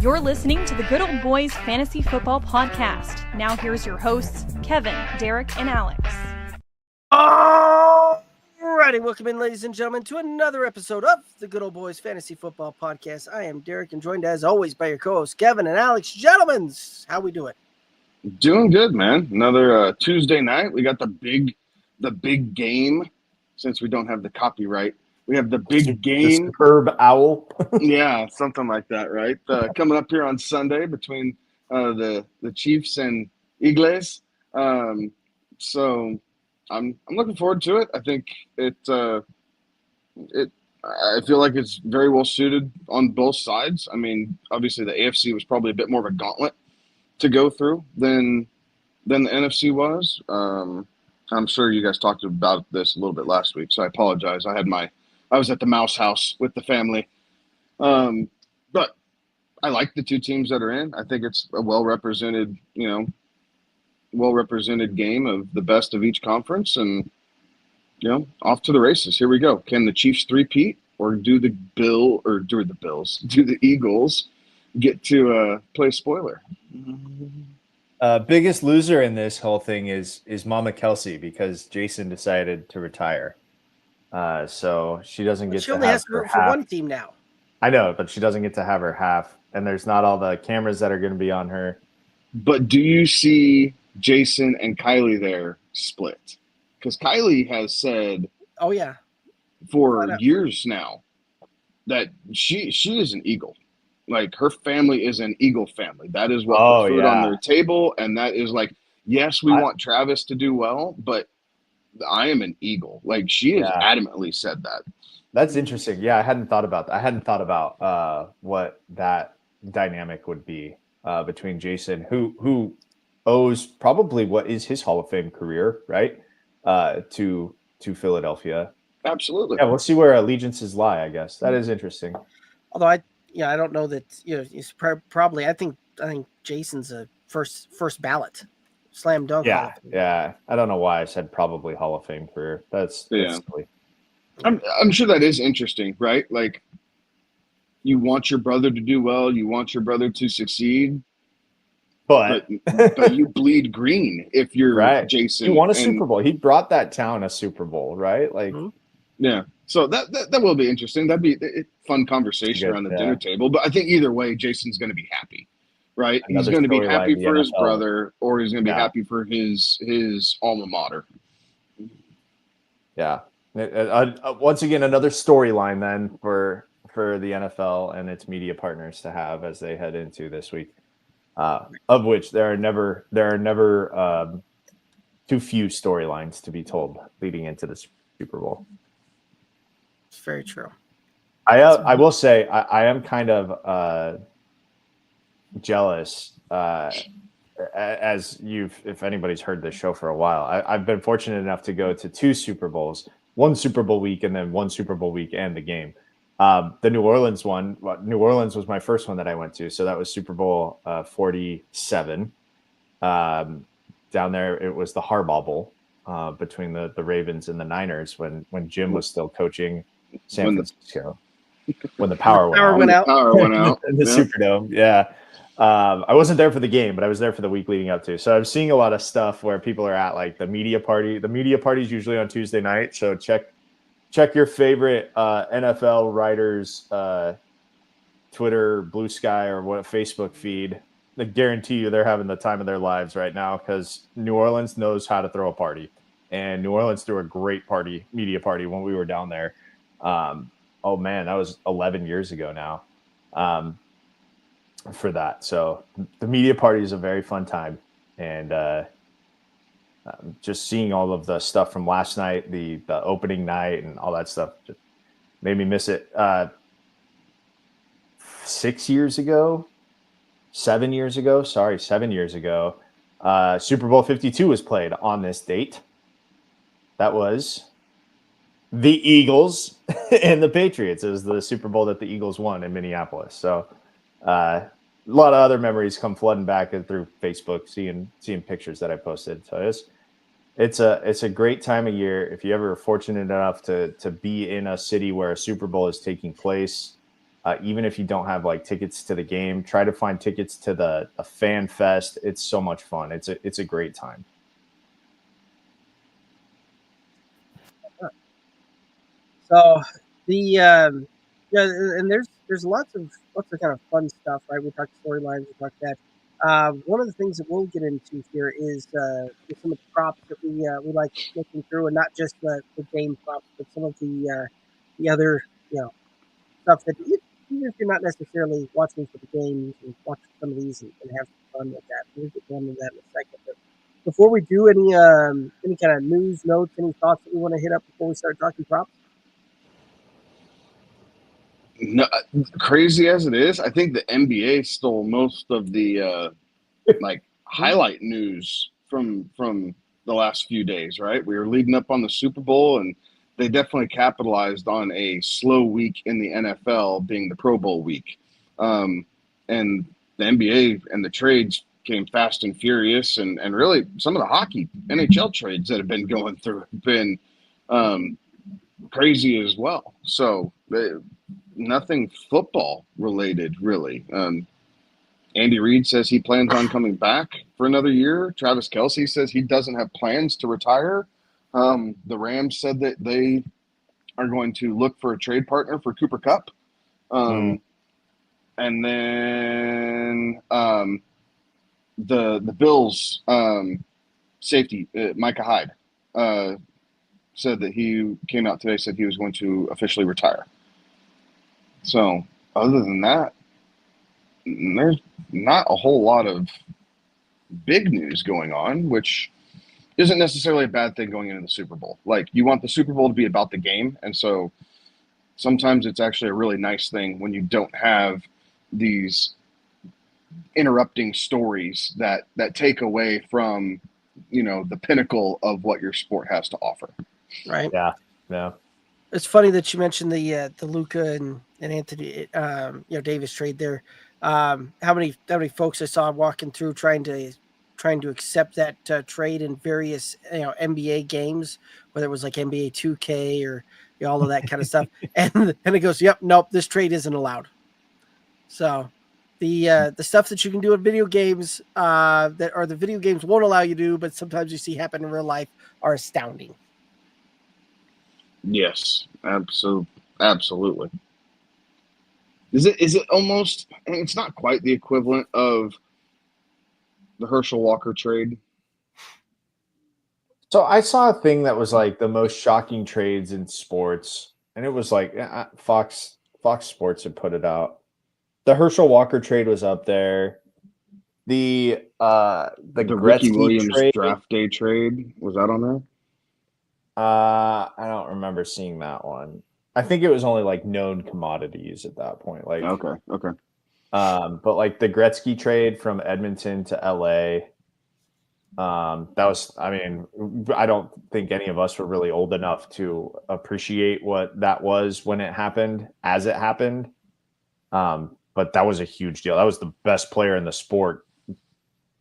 You're listening to the Good Old Boys Fantasy Football Podcast. Now here's your hosts, Kevin, Derek, and Alex. Alrighty, welcome in, ladies and gentlemen, to another episode of the Good Old Boys Fantasy Football Podcast. I am Derek, and joined as always by your co-hosts, Kevin and Alex. Gentlemen, how we doing? Doing good, man. Another Tuesday night. We got the big game. Since we don't have the copyright, we have the big game. The superb owl. Yeah, something like that, right? Coming up here on Sunday between the Chiefs and Eagles. So I'm looking forward to it. I think I feel like it's very well suited on both sides. I mean, obviously the AFC was probably a bit more of a gauntlet to go through than the NFC was. I'm sure you guys talked about this a little bit last week, so I apologize. I was at the Mouse House with the family. But I like the two teams that are in. I think it's a well-represented game of the best of each conference, and off to the races. Here we go. Can the Chiefs three-peat, or do the Eagles get to play spoiler? Biggest loser in this whole thing is Mama Kelsey, because Jason decided to retire. So she doesn't get She to only have has to her root for half. one team now. I know, but she doesn't get to have her half, and there's not all the cameras that are going to be on her. But do you see Jason and Kylie there split? Because Kylie has said, Oh yeah, for years now, that she is an Eagle. Like, her family is an Eagle family. That is what put food on their table, and that is like, yes, we want Travis to do well, but I am an Eagle. Like, she has adamantly said that. That's interesting. Yeah, I hadn't thought about that. I hadn't thought about what that dynamic would be between Jason, who owes probably what is his Hall of Fame career, right, to Philadelphia. Absolutely. Yeah, we'll see where allegiances lie, I guess. That is interesting. although I don't know that it's probably. I think Jason's a first ballot slam dunk. Yeah. I don't know why I said probably Hall of Fame career. That's silly. I'm sure that is interesting, right? Like, you want your brother to do well, you want your brother to succeed, but you bleed green if you're Jason. He won a Super Bowl. He brought that town a Super Bowl, right? Like, yeah. So that will be interesting. That'd be a fun conversation around the dinner table. But I think either way, Jason's going to be happy, right? He's going to be happy for his brother, or he's going to be happy for his alma mater. Yeah. Once again, another storyline then for the NFL and its media partners to have as they head into this week, of which there are never too few storylines to be told leading into the Super Bowl. It's very true. I will say I am kind of jealous. As if anybody's heard this show for a while, I've been fortunate enough to go to two Super Bowls, one Super Bowl week and then one Super Bowl week and the game. The New Orleans one, New Orleans was my first one that I went to. So that was Super Bowl 47. Down there, it was the Harbaugh Bowl between the Ravens and the Niners when Jim was still coaching San Francisco. When the power went out. In the Superdome, yeah. I wasn't there for the game, but I was there for the week leading up to. So I'm seeing a lot of stuff where people are at, like the media party. The media party is usually on Tuesday night. So check your favorite NFL writers' Twitter, Blue Sky, or what Facebook feed. I guarantee you they're having the time of their lives right now, because New Orleans knows how to throw a party, and New Orleans threw a great media party when we were down there. Oh man, that was 11 years ago now. For that. So the media party is a very fun time, and just seeing all of the stuff from last night, the opening night and all that stuff just made me miss it. 7 years ago, Super Bowl 52 was played on this date. That was the Eagles and the Patriots. It was the Super Bowl that the Eagles won in Minneapolis. So a lot of other memories come flooding back through Facebook, seeing pictures that I posted. So it's a great time of year. If you ever are fortunate enough to be in a city where a Super Bowl is taking place, Even if you don't have like tickets to the game, try to find tickets to the fan fest. It's so much fun. It's a great time. So and there's lots of kind of fun stuff, right? We talked storylines, we talked that. One of the things that we'll get into here is some of the props that we like looking through, and not just the game props, but some of the other stuff that even if you're not necessarily watching for the games, and watch some of these and have some fun with that. We'll get into that in a second. But before we do any kind of news notes, any thoughts that we want to hit up before we start talking props? No, crazy as it is, I think the NBA stole most of the highlight news from the last few days. Right, we were leading up on the Super Bowl, and they definitely capitalized on a slow week in the NFL being the Pro Bowl week, and the NBA and the trades came fast and furious, and really some of the hockey NHL trades that have been going through have been crazy as well. So nothing football related, really. Andy Reid says he plans on coming back for another year. Travis Kelce says he doesn't have plans to retire. The Rams said that they are going to look for a trade partner for Cooper Kupp. And then the Bills safety, Micah Hyde, said that he came out today, said he was going to officially retire. So other than that, there's not a whole lot of big news going on, which isn't necessarily a bad thing going into the Super Bowl. Like, you want the Super Bowl to be about the game, and so sometimes it's actually a really nice thing when you don't have these interrupting stories that take away from, the pinnacle of what your sport has to offer. Right. Yeah. It's funny that you mentioned the Luka and Anthony Davis trade there. How many folks I saw walking through trying to accept that trade in various NBA games, whether it was like NBA 2K or all of that kind of stuff, and it goes, yep, nope, this trade isn't allowed. So the stuff that you can do in video games that the video games won't allow you to do, but sometimes you see happen in real life, are astounding. Yes, absolutely. Is it almost? I mean, it's not quite the equivalent of the Herschel Walker trade. So I saw a thing that was like the most shocking trades in sports, and it was like Fox Sports had put it out. The Herschel Walker trade was up there. The Ricky Williams trade, draft day trade, was that on there? I don't remember seeing that one. I think it was only like known commodities at that point. Like okay. But like the Gretzky trade from Edmonton to LA, that was, I mean, I don't think any of us were really old enough to appreciate what that was when it happened, as it happened. But that was a huge deal. That was the best player in the sport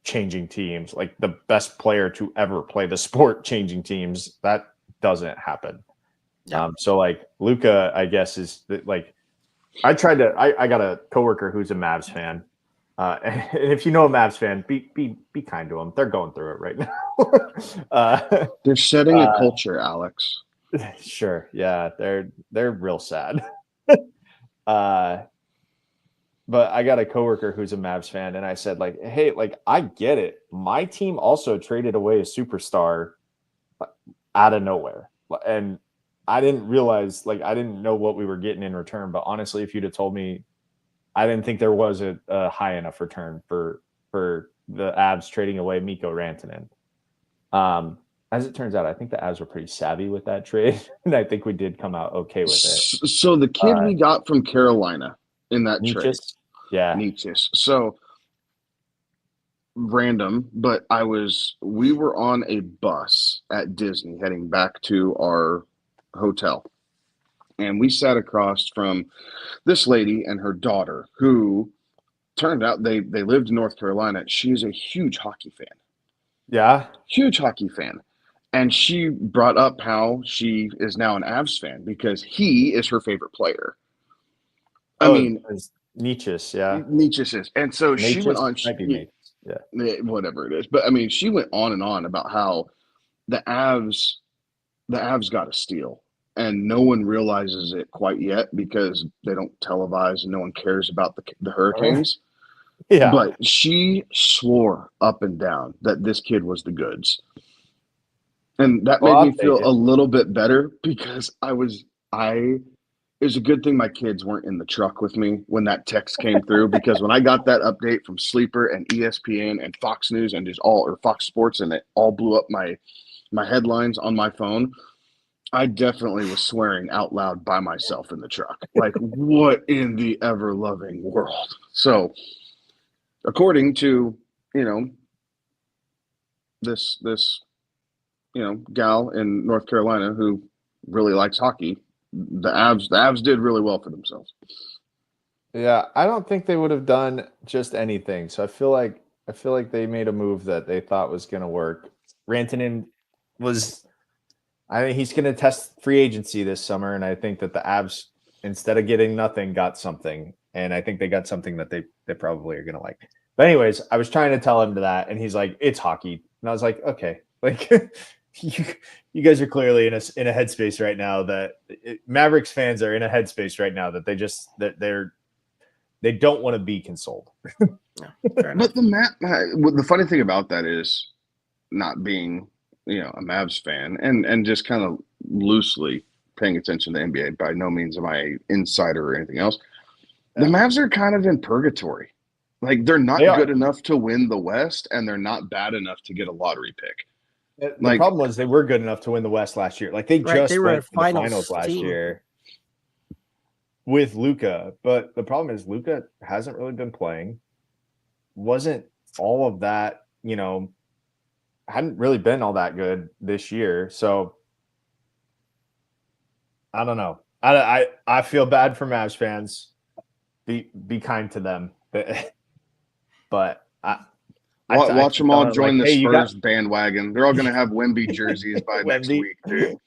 changing teams, like the best player to ever play the sport changing teams. That doesn't happen. Yeah. So like Luka, I guess, is like, I got a coworker who's a Mavs fan. And if you know a Mavs fan, be kind to them. They're going through it right now. They're setting a culture, Alex. Sure. Yeah. They're real sad. But I got a coworker who's a Mavs fan, and I said, like, hey, like, I get it. My team also traded away a superstar out of nowhere. And I didn't realize, like, I didn't know what we were getting in return. But honestly, if you'd have told me, I didn't think there was a high enough return for the Avs trading away Mikko Rantanen. As it turns out, I think the Avs were pretty savvy with that trade, and I think we did come out okay with it. So the kid we got from Carolina in that trade. Yeah. Nietzsche's. So random, but we were on a bus at Disney heading back to our hotel. And we sat across from this lady and her daughter, who turned out they lived in North Carolina. She's a huge hockey fan. Yeah. Huge hockey fan. And she brought up how she is now an Avs fan because he is her favorite player. I mean, it's Nietzsche's, yeah. Nietzsche's is. And so she went on, Might be Nietzsche's, yeah. whatever it is. But I mean, she went on and on about how the Avs got a steal. And no one realizes it quite yet because they don't televise and no one cares about the Hurricanes. Yeah. But she swore up and down that this kid was the goods. And that made me feel a little bit better because it was a good thing my kids weren't in the truck with me when that text came through, because when I got that update from Sleeper and ESPN and Fox News and Fox Sports, and it all blew up my headlines on my phone, I definitely was swearing out loud by myself in the truck. Like, what in the ever-loving world? So, according to, this gal in North Carolina who really likes hockey, the Avs did really well for themselves. Yeah, I don't think they would have done just anything. So I feel like they made a move that they thought was going to work. Rantanen he's going to test free agency this summer, and I think that the Avs, instead of getting nothing, got something, and I think they got something that they probably are going to like. But anyways, I was trying to tell him that, and he's like, "It's hockey," and I was like, "Okay, like." You guys are clearly in a headspace right now that Mavericks fans are in a headspace right now that they don't want to be consoled. But the funny thing about that is, not being a Mavs fan and just kind of loosely paying attention to the NBA. By no means am I an insider or anything else. The Mavs are kind of in purgatory. Like, they're not good enough to win the West, and they're not bad enough to get a lottery pick. The problem was they were good enough to win the West last year. Like, they went to the finals last year with Luka. But the problem is Luka hasn't really been playing. Wasn't all of that, hadn't really been all that good this year. So I don't know. I feel bad for Mavs fans. Be kind to them. But watch them all join the Spurs bandwagon. They're all going to have Wemby jerseys by next week, dude.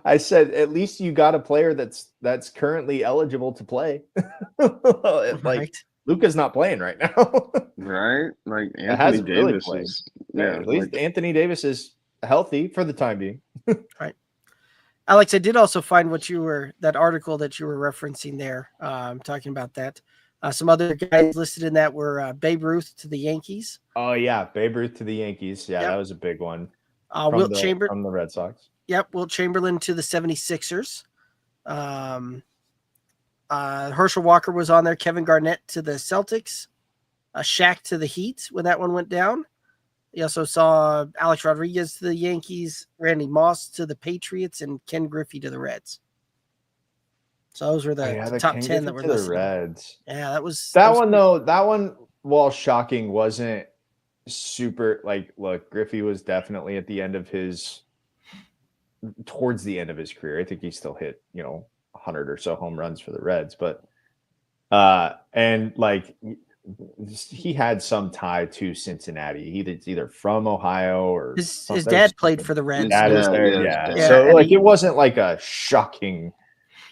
I said, at least you got a player that's currently eligible to play. Like, Luka's not playing right now. Right? Like, Anthony Davis really is. Yeah, at least Anthony Davis is healthy for the time being. Right. Alex, I did also find that article that you were referencing there, talking about that. Some other guys listed in that were Babe Ruth to the Yankees. Oh, yeah. Babe Ruth to the Yankees. Yeah, that was a big one. Wilt Chamberlain from the Red Sox. Yep. Wilt Chamberlain to the 76ers. Herschel Walker was on there. Kevin Garnett to the Celtics. Shaq to the Heat when that one went down. You also saw Alex Rodriguez to the Yankees, Randy Moss to the Patriots, and Ken Griffey to the Reds. So those were the top 10 that were listed. The Reds. Yeah, that was one though. That one, while shocking, wasn't super. Like, look, Griffey was definitely at the end of towards the end of his career. I think he still hit 100 or so home runs for the Reds, but and like he had some tie to Cincinnati. He's either from Ohio or his dad played for the Reds. Dad was there, yeah. So like, it wasn't like a shocking.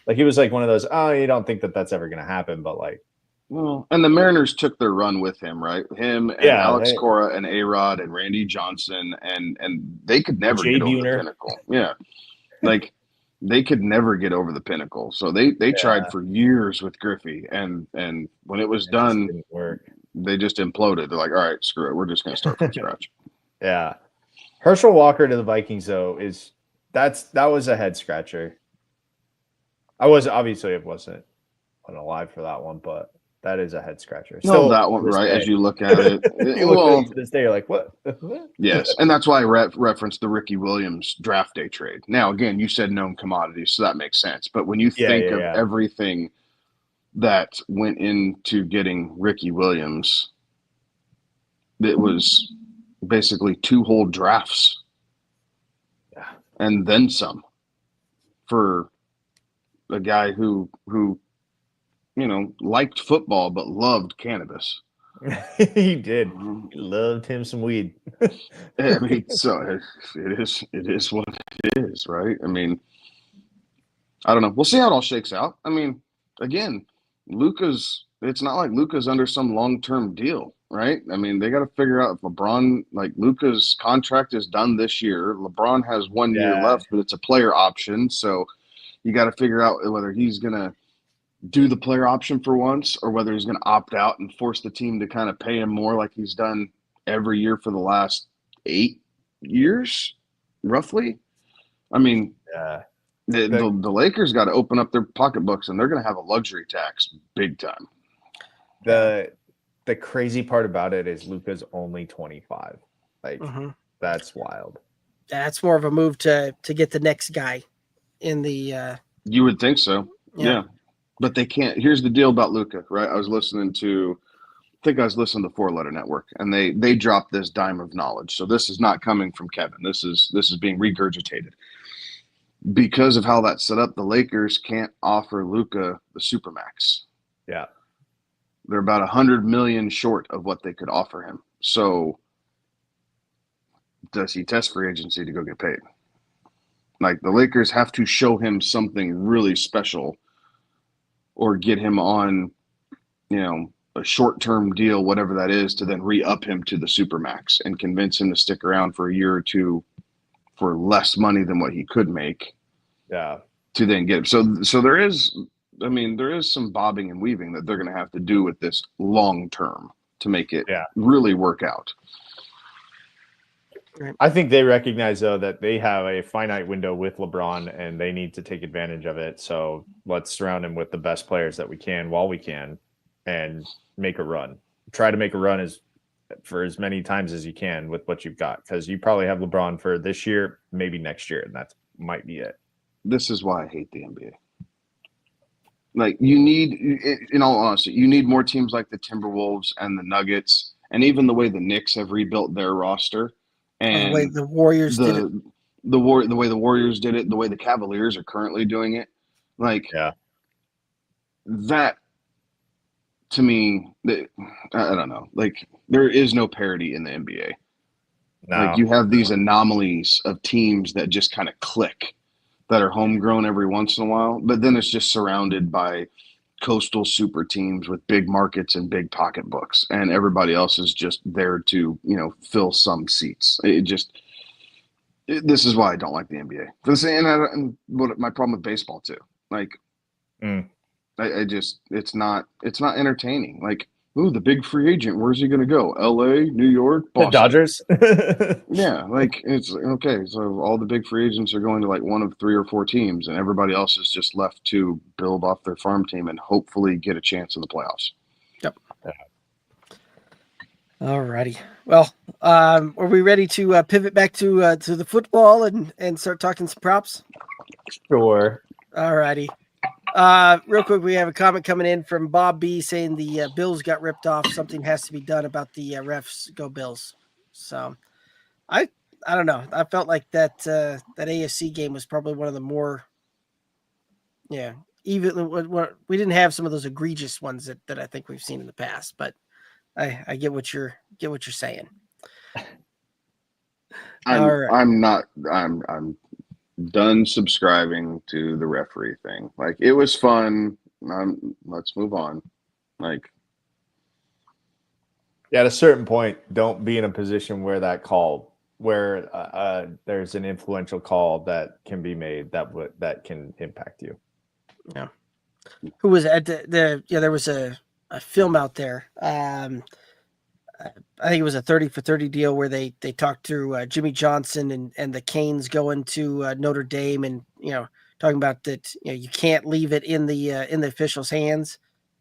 Like, it was like one of those, you don't think that that's ever going to happen, but like. Well, and the Mariners took their run with him, right? Him and Alex Cora and A-Rod and Randy Johnson, and they could never get over the pinnacle. Yeah. Like, they could never get over the pinnacle. So they tried for years with Griffey, and when it was done, didn't work. They just imploded. They're like, all right, screw it. We're just going to start from scratch. Yeah. Herschel Walker to the Vikings, though, that was a head scratcher. I wasn't alive for that one, but that is a head scratcher. Still, that one, right? As you look at it, to this day, you're like, what? Yes, and that's why I referenced the Ricky Williams draft day trade. Now, again, you said known commodities, so that makes sense. But when you think of everything that went into getting Ricky Williams, it was basically 2 whole drafts, and then some for a guy who liked football but loved cannabis. He did. He loved him some weed. I mean, so it is what it is, right? I mean, I don't know. We'll see how it all shakes out. I mean, again, it's not like Luka's under some long-term deal, right? I mean, they got to figure out if LeBron, like Luka's contract is done this year. LeBron has 1 year left, but it's a player option. So you got to figure out whether he's going to do the player option for once or whether he's going to opt out and force the team to kind of pay him more like he's done every year for the last 8 years, roughly. I mean, the Lakers got to open up their pocketbooks and they're going to have a luxury tax big time. The crazy part about it is Luka's only 25. Like that's wild. That's more of a move to get the next guy in the. You would think so, yeah. But they can't. Here's the deal about Luka, right? I was listening to 4 Letter Network, and they dropped this dime of knowledge. So this is not coming from Kevin. This is being regurgitated. Because of how that's set up, the Lakers can't offer Luka the Supermax. Yeah. They're about $100 million short of what they could offer him. So does he test free agency to go get paid? Like the Lakers have to show him something really special or get him on, a short-term deal, whatever that is, to then re-up him to the Supermax and convince him to stick around for a year or two for less money than what he could make. Yeah. To then get him. So there is some bobbing and weaving that they're going to have to do with this long term to make it really work out. I think they recognize, though, that they have a finite window with LeBron and they need to take advantage of it. So let's surround him with the best players that we can while we can and make a run. Try to make a run for as many times as you can with what you've got, because you probably have LeBron for this year, maybe next year, and that might be it. This is why I hate the NBA. Like, you need, in all honesty, you need more teams like the Timberwolves and the Nuggets, and even the way the Knicks have rebuilt their roster. And the way the Warriors did it. The way the Warriors did it, the way the Cavaliers are currently doing it. Like, that, to me, I don't know. Like, there is no parity in the NBA. No. Like, you have these anomalies of teams that just kind of click, that are homegrown every once in a while, but then it's just surrounded by coastal super teams with big markets and big pocketbooks, and everybody else is just there to, fill some seats. This is why I don't like the NBA. And what my problem with baseball too. Like, it's not entertaining. Like, ooh, the big free agent, where's he going to go? LA, New York, Boston. The Dodgers. Yeah, like, it's okay. So all the big free agents are going to like one of 3 or 4 teams, and everybody else is just left to build off their farm team and hopefully get a chance in the playoffs. Yep. All righty. Well, are we ready to pivot back to the football and start talking some props? Sure. All righty. Real quick, we have a comment coming in from Bob B saying the Bills got ripped off. Something has to be done about the refs. Go Bills. So I don't know. I felt like that AFC game was probably one of the more, even we didn't have some of those egregious ones that I think we've seen in the past, but I get what you're saying. I'm done subscribing to the referee thing. Like, it was fun. Let's move on. Like, at a certain point, don't be in a position where there's an influential call that can be made that can impact you. Yeah. Who was at there was a film out there. I think it was a 30 for 30 deal where they talked through Jimmy Johnson and the Canes going to Notre Dame, and talking about that you can't leave it in the officials' hands.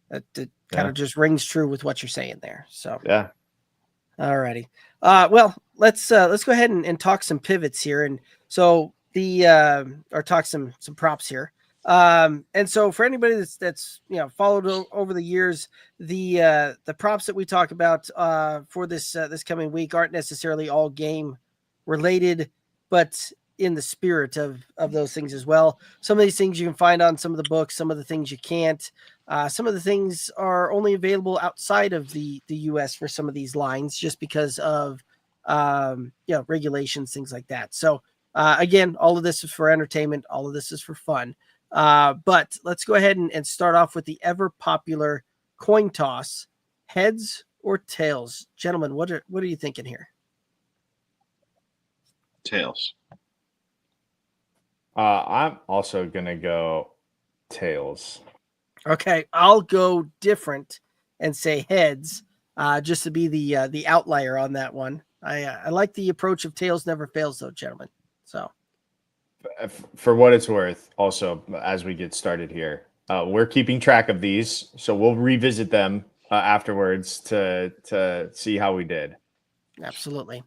That kind of just rings true with what you're saying there. So yeah. All righty. Well, let's go ahead and talk some pivots here, and so or talk some props here. And so for anybody that's followed over the years, the props that we talk about for this coming week aren't necessarily all game related, but in the spirit of those things as well. Some of these things you can find on some of the books, some of the things you can't. Some of the things are only available outside of the US for some of these lines, just because of regulations, things like that. So again, all of this is for entertainment. All of this is for fun. But let's go ahead and start off with the ever popular coin toss: heads or tails, gentlemen. What are you thinking here? Tails. I'm also gonna go tails. Okay, I'll go different and say heads, just to be the outlier on that one. I like the approach of tails never fails, though, gentlemen. So For what it's worth, also as we get started here, we're keeping track of these, so we'll revisit them afterwards to see how we did. absolutely.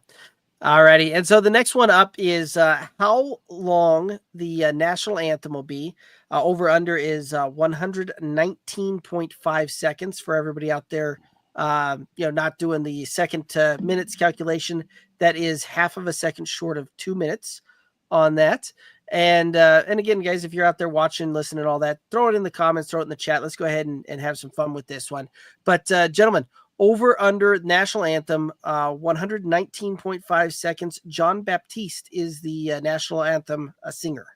Alrighty, and so the next one up is how long the national anthem will be. Over under is 119.5 seconds for everybody out there. Not doing the second to minutes calculation. That is half of a second short of 2 minutes on that. And again, guys, if you're out there watching, listening, all that, throw it in the comments, throw it in the chat. Let's go ahead and have some fun with this one. But gentlemen, over under national anthem, 119.5 seconds. John Baptiste is the national anthem singer.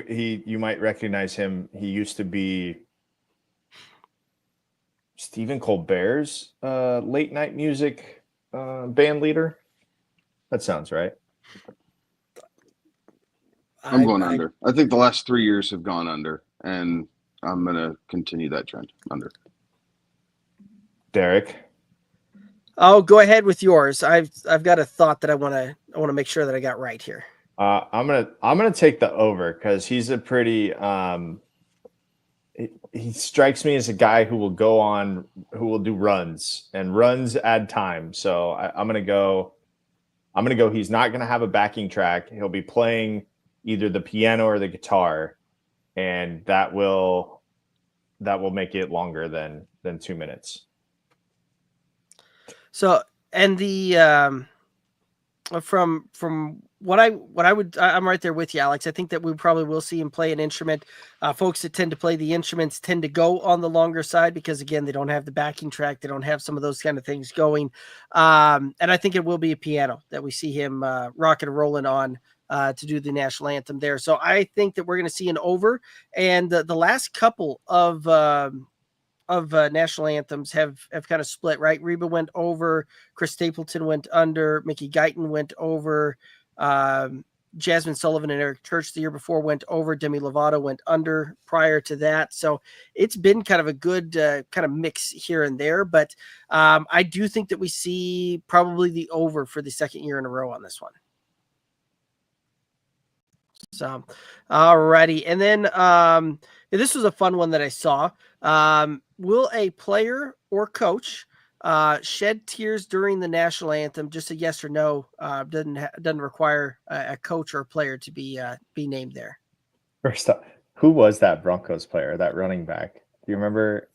You might recognize him. He used to be Stephen Colbert's late night music band leader. That sounds right. I'm going under. I think the last 3 years have gone under, and I'm going to continue that trend under. Derek, Oh, go ahead with yours. I've got a thought that I want to make sure that I got right here. I'm gonna take the over because he's a pretty he strikes me as a guy who will do runs, and runs add time. So I'm gonna go. He's not gonna have a backing track. He'll be playing either the piano or the guitar, and that will make it longer than 2 minutes. So, and the from what I'm right there with you, Alex. I think that we probably will see him play an instrument. Folks that tend to play the instruments tend to go on the longer side because, again, they don't have the backing track. They don't have some of those kind of things going. And I think it will be a piano that we see him rocking and rolling on to do the national anthem there. So I think that we're going to see an over. And the last couple of national anthems have kind of split, right? Reba went over, Chris Stapleton went under, Mickey Guyton went over, Jasmine Sullivan and Eric Church the year before went over, Demi Lovato went under prior to that. So it's been kind of a good kind of mix here and there, but I do think that we see probably the over for the second year in a row on this one. So, alrighty. And then this was a fun one that I saw. Will a player or coach shed tears during the national anthem? Just a yes or no. Doesn't require a coach or a player to be named there. First up, who was that Broncos player, that running back? Do you remember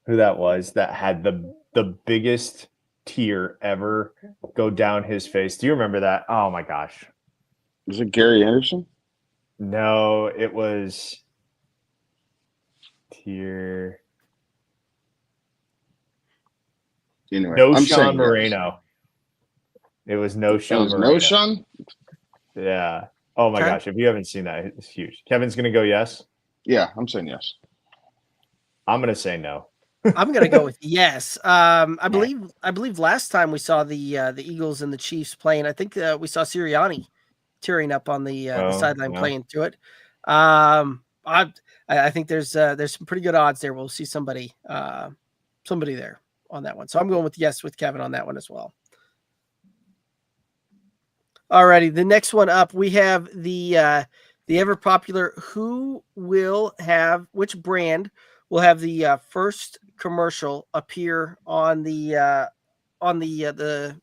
who that was that had the biggest tear ever go down his face? Do you remember that? Oh my gosh. Is it Gary Anderson? No, it was tear. Anyway, No, I'm Sean saying Moreno. Yes. It was no It Sean was Moreno. no Sean? Yeah. Oh my Okay. gosh. If you haven't seen that, it's huge. Kevin's going to go yes. Yeah, I'm saying yes. I'm going to say no. I'm gonna go with yes. I believe last time we saw the Eagles and the Chiefs playing, I think we saw Sirianni tearing up on the sideline playing through it. I think there's some pretty good odds there. We'll see somebody there on that one. So I'm going with yes with Kevin on that one as well. Alrighty, the next one up, we have the ever popular which brand will have the first commercial appear on the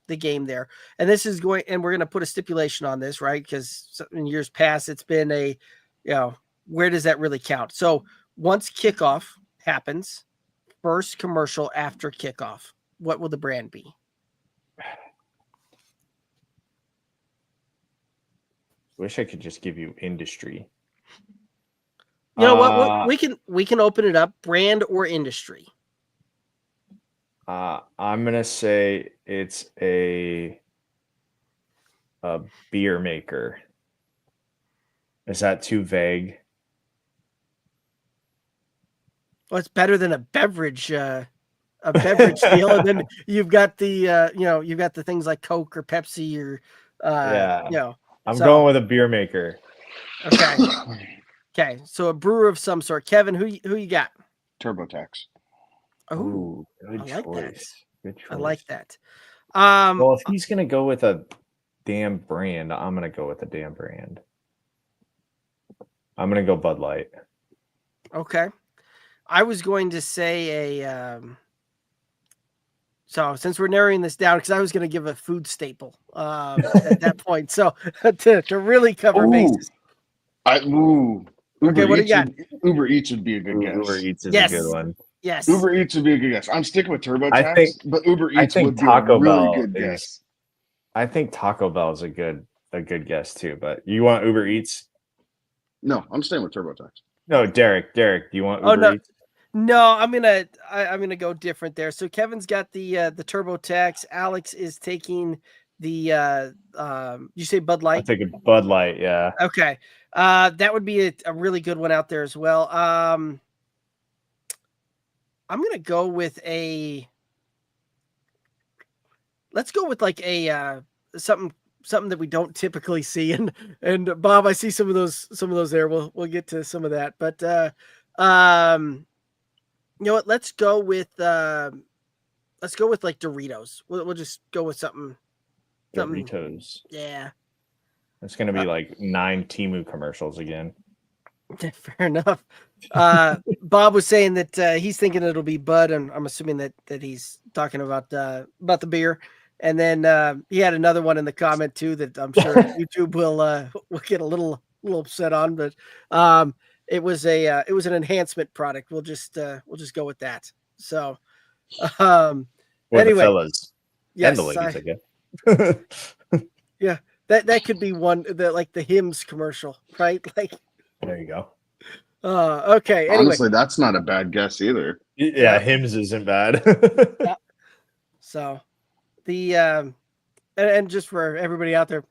game there. And this is we're going to put a stipulation on this, right? Because in years past, it's been where does that really count? So once kickoff happens, first commercial after kickoff, what will the brand be? Wish I could just give you industry. You know what? We can open it up, brand or industry. I'm gonna say it's a beer maker. Is that too vague? Well, it's better than a beverage deal, and then you've got the you've got the things like Coke or Pepsi or I'm going with a beer maker. Okay. Okay, so a brewer of some sort. Kevin, who you got? TurboTax. Oh, good I like that. Good choice. I like that. Well, if he's gonna go with a damn brand, I'm gonna go with a damn brand. I'm gonna go Bud Light. Okay. I was going to say a so since we're narrowing this down, because I was going to give a food staple at that point. So to really cover bases. Uber what do you got? Uber Eats would be a good guess. Uber Eats is Yes. a good one. Yes. Uber Eats would be a good guess. I'm sticking with TurboTax, but Uber Eats would be Taco a really Bell good guess. I think Taco Bell is a good guess too. But you want Uber Eats? No, I'm staying with TurboTax. No, Derek, do you want Uber Eats? No, I'm gonna go different there. So Kevin's got the TurboTax. Alex is taking the you say Bud Light? I'm taking Bud Light, yeah. Okay. That would be a really good one out there as well. I'm gonna go with let's go with like a something that we don't typically see. And Bob, I see some of those there. We'll get to some of that. But you know what? Let's go with like Doritos. We'll just go with something. Doritos. Yeah. It's gonna be like 9 Temu commercials again. Fair enough. Bob was saying that he's thinking it'll be Bud, and I'm assuming that he's talking about the beer. And then he had another one in the comment too that I'm sure YouTube will get a little upset on, but it was an enhancement product. We'll just go with that. So With anyway, the fellas. Yes, and the ladies, I guess. Yeah, that could be one like the Hims commercial, right? Like there you go. Okay. Anyway. Honestly, that's not a bad guess either. Yeah, Hims isn't bad. Yeah. So the and just for everybody out there,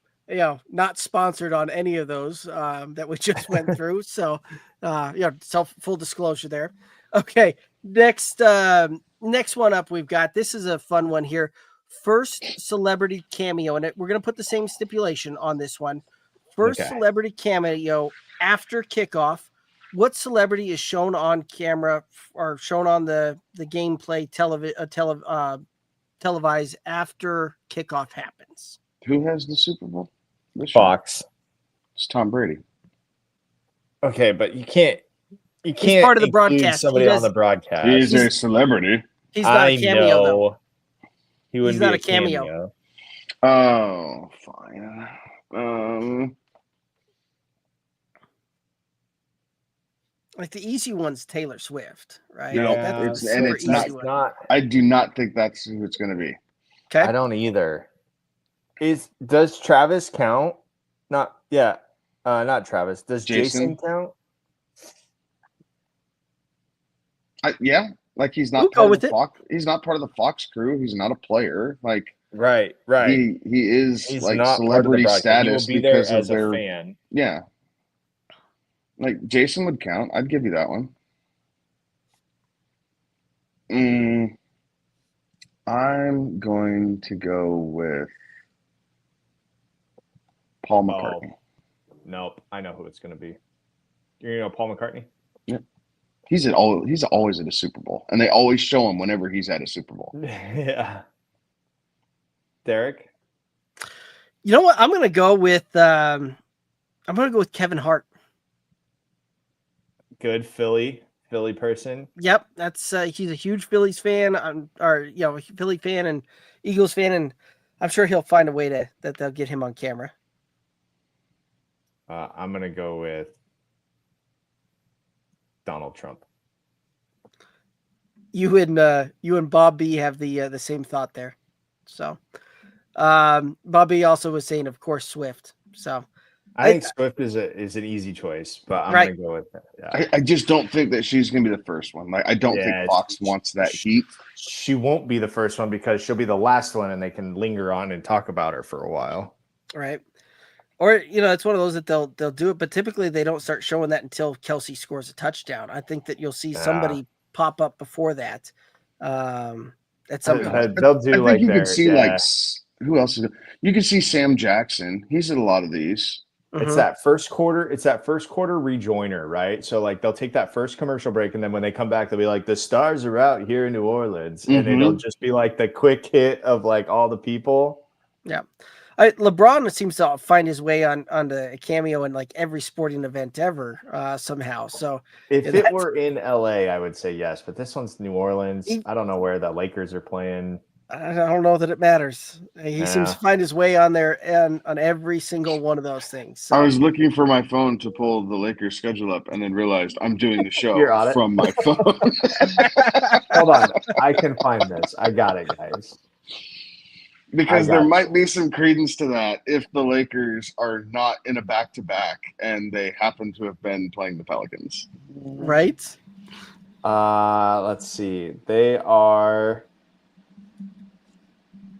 not sponsored on any of those that we just went through. So full disclosure there. Okay. Next one up, we've got, this is a fun one here. First celebrity cameo, and we're going to put the same stipulation on this one. First celebrity cameo after kickoff. What celebrity is shown on camera or shown on the gameplay televised after kickoff happens? Who has the Super Bowl? Fox. It's Tom Brady. Okay, but you can't. He's part of the broadcast. Somebody on the broadcast. He's a celebrity. He's not a cameo though. He wouldn't be a cameo. Oh, fine. Like the easy one's Taylor Swift, right? No, that's it's not. I do not think that's who it's going to be. Okay, I don't either. Does Travis count? Not Travis. Does Jason count? Yeah, like he's not part of the Fox. He's not part of the Fox crew. He's not a player. Like right. He is like celebrity status because of their fan. Yeah. Like Jason would count. I'd give you that one. I'm going to go with Paul McCartney. Nope, I know who it's going to be. You know Paul McCartney? Yeah. He's always at a Super Bowl, and they always show him whenever he's at a Super Bowl. Yeah. Derek? You know what? I'm going to go with Kevin Hart. Good Philly person. Yep, that's he's a huge Phillies fan, Philly fan and Eagles fan, and I'm sure he'll find a way that they'll get him on camera. I'm gonna go with Donald Trump. You and Bob B have the same thought there. So, Bob B also was saying, of course, Swift. So. I think Swift is an easy choice, but I'm going to go with that. Yeah. I just don't think that she's going to be the first one. Like I don't think Fox wants that heat. She won't be the first one because she'll be the last one, and they can linger on and talk about her for a while. Right. Or it's one of those that they'll do it, but typically they don't start showing that until Kelsey scores a touchdown. I think that you'll see somebody pop up before that. At some point. They'll do I like think you could see who else is it? You could see Sam Jackson. He's at a lot of these. It's that first quarter. It's that first quarter rejoiner, right? So like they'll take that first commercial break, and then when they come back, they'll be like, "The stars are out here in New Orleans," and it'll just be like the quick hit of like all the people. Yeah, LeBron seems to find his way onto a cameo in like every sporting event ever somehow. So if it were in LA, I would say yes, but this one's New Orleans. I don't know where the Lakers are playing. I don't know that it matters. He seems to find his way on there and on every single one of those things. So. I was looking for my phone to pull the Lakers schedule up and then realized I'm doing the show from my phone. Hold on. I can find this. I got it, guys. Because there might be some credence to that if the Lakers are not in a back-to-back and they happen to have been playing the Pelicans. Right? Let's see.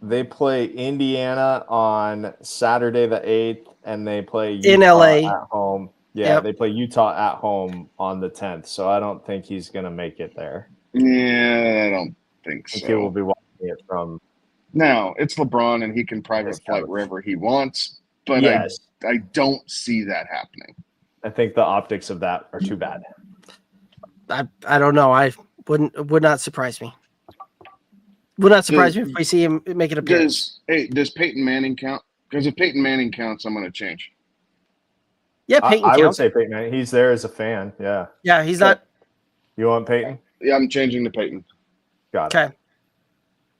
They play Indiana on Saturday the 8th, and they play Utah in LA at home. Yeah, They play Utah at home on the 10th, so I don't think he's going to make it there. Yeah, I don't think so. He will be watching it from... Now, it's LeBron, and he can private flight wherever he wants, but I don't see that happening. I think the optics of that are too bad. I don't know. Would not surprise me. Would not surprise me if we see him make an appearance. Does Peyton Manning count? Because if Peyton Manning counts, I'm going to change. Yeah, Peyton counts. I would say Peyton Manning. He's there as a fan. Yeah. Yeah, he's not. You want Peyton? Yeah, I'm changing to Peyton. Got it. Okay.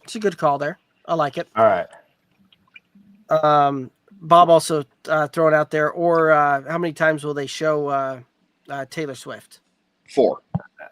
It's a good call there. I like it. All right. Bob also throwing out there, or how many times will they show Taylor Swift? 4.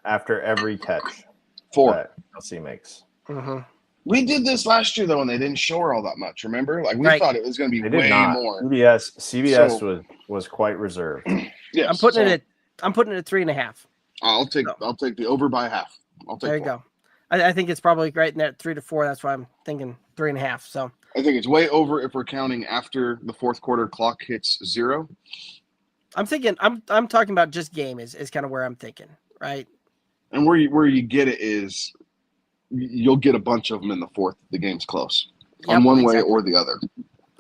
After every catch. 4. Kelsey makes. Mm-hmm. We did this last year, though, and they didn't show her all that much, remember? Like, we thought it was going to be way more. CBS was quite reserved. Yeah, I'm putting it at 3.5. I'll take the over by half. There you go. I think it's probably right in that 3 to 4. That's why I'm thinking 3.5. So I think it's way over if we're counting after the fourth quarter clock hits 0. I'm thinking I'm talking about just game is kind of where I'm thinking, right? And where you get it is you'll get a bunch of them in the fourth. The game's close on one way or the other.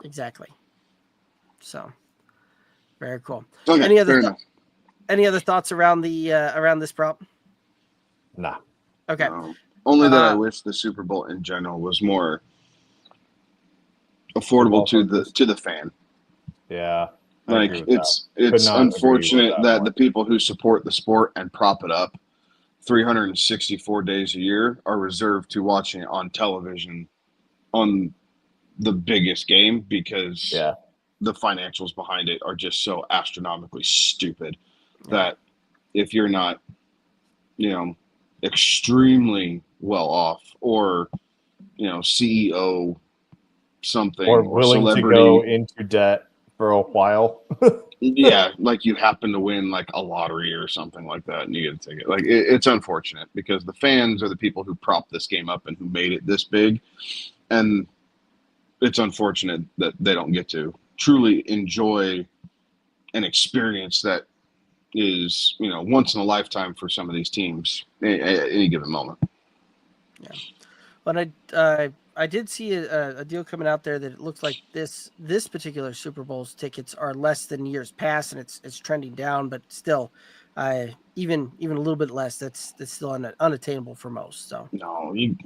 Exactly. So very cool. Okay, any other thoughts around the around this prop? Nah. Okay. Only that I wish the Super Bowl in general was more affordable to the fan. Yeah. Like it's unfortunate that the people who support the sport and prop it up 364 days a year are reserved to watching it on television on the biggest game because the financials behind it are just so astronomically stupid that if you're not, extremely well off or, CEO something or willing celebrity, to go into debt for a while. Yeah, like you happen to win like a lottery or something like that, and you get a ticket. Like it's unfortunate because the fans are the people who propped this game up and who made it this big, and it's unfortunate that they don't get to truly enjoy an experience that is once in a lifetime for some of these teams at any given moment. Yeah, but I did see a deal coming out there that it looks like this particular Super Bowl's tickets are less than years past, and it's trending down, but still, even a little bit less. That's still unattainable for most. So it's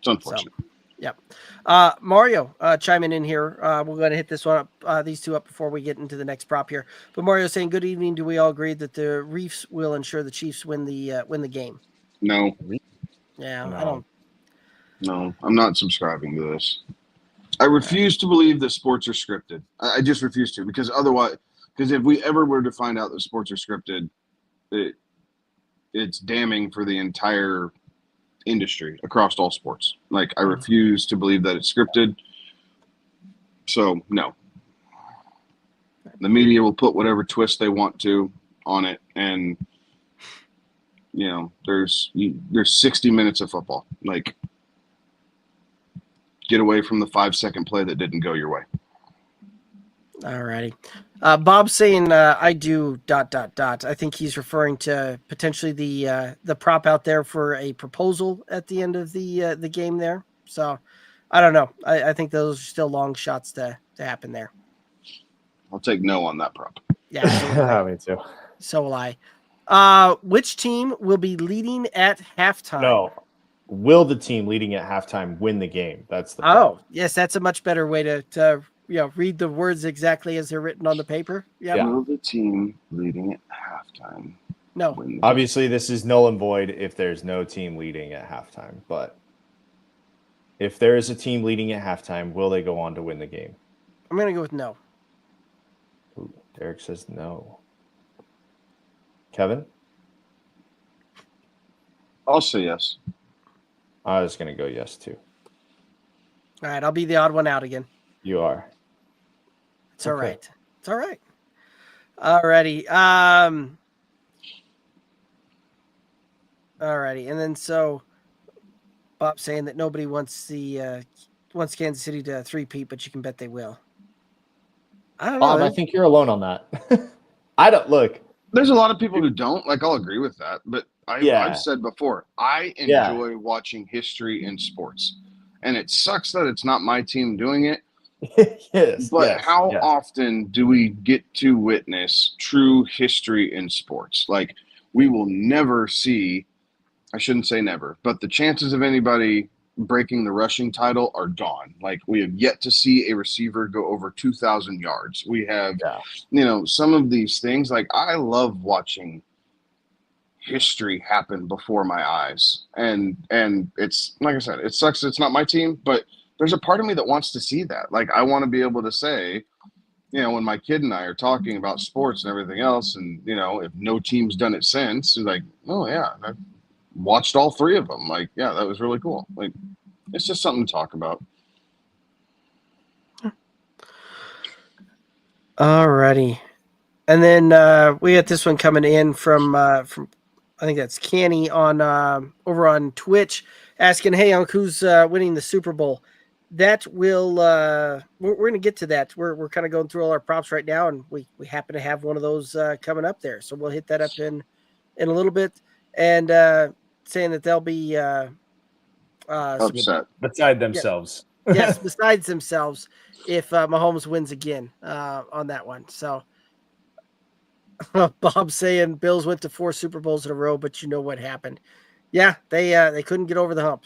unfortunate. So, yeah, Mario chiming in here. We're going to hit this one up, these two up before we get into the next prop here. But Mario saying, "Good evening. Do we all agree that the Reefs will ensure the Chiefs win the game?" No. Yeah, no. I don't. No, I'm not subscribing to this. I refuse to believe that sports are scripted. I just refuse to, because if we ever were to find out that sports are scripted, it's damning for the entire industry across all sports. Like, I refuse to believe that it's scripted. So, no. The media will put whatever twist they want to on it, and there's 60 minutes of football. Like, get away from the 5-second play that didn't go your way. All righty. Bob's saying I do ... I think he's referring to potentially the prop out there for a proposal at the end of the game there. So I don't know. I think those are still long shots to happen there. I'll take no on that prop. Yeah, so will I. Me too. So will I. Which team will be leading at halftime? No. Will the team leading at halftime win the game? That's the Oh, problem. yes, that's a much better way to read the words exactly as they're written on the paper. Yep. Yeah. Will the team leading at halftime No. win the game? Obviously, this is null and void if there's no team leading at halftime. But if there is a team leading at halftime, will they go on to win the game? I'm going to go with no. Ooh, Derek says no. Kevin? I'll say yes. I was going to go yes, too. All right, I'll be the odd one out again. You are. It's all Okay. right. It's all right. All righty. All righty. And then so Bob's saying that nobody wants wants Kansas City to three-peat, but you can bet they will. I don't know. Bob, I think you're alone on that. I don't look. There's a lot of people who don't. Like, I'll agree with that. But Yeah. I've said before, I enjoy watching history in sports. And it sucks that it's not my team doing it. Yes. But yes, how yes. often do we get to witness true history in sports? Like, we will never see, I shouldn't say never, but the chances of anybody breaking the rushing title are gone. Like, we have yet to see a receiver go over 2,000 yards. We have, some of these things. Like, I love watching history happen before my eyes. And it's, like I said, it sucks that it's not my team, but there's a part of me that wants to see that. Like, I want to be able to say, when my kid and I are talking about sports and everything else, and, if no team's done it since, it's like, oh, yeah, I've watched all three of them. Like, yeah, that was really cool. Like, it's just something to talk about. All righty. And then we got this one coming in from I think that's Canny on over on Twitch asking, hey, Unc, who's winning the Super Bowl? That will we're going to get to that. We're kind of going through all our props right now, and we happen to have one of those coming up there, so we'll hit that up in a little bit, and saying that they'll be Upset beside themselves. Yes, besides themselves if Mahomes wins again on that one. So Bob saying Bills went to 4 Super Bowls in a row, but you know what happened? Yeah, they couldn't get over the hump.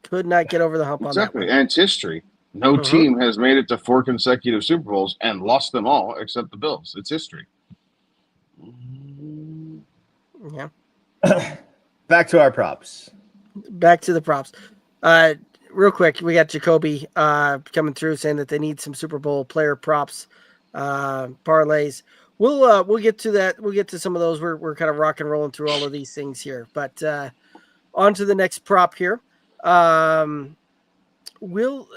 Could not get over the hump on that one. And it's history. No team has made it to 4 consecutive Super Bowls and lost them all except the Bills. It's history. Yeah. Back to our props. Back to the props. Real quick, we got Jacoby coming through saying that they need some Super Bowl player props, parlays. We'll get to that. We'll get to some of those. We're kind of rock and rolling through all of these things here. But on to the next prop here. Will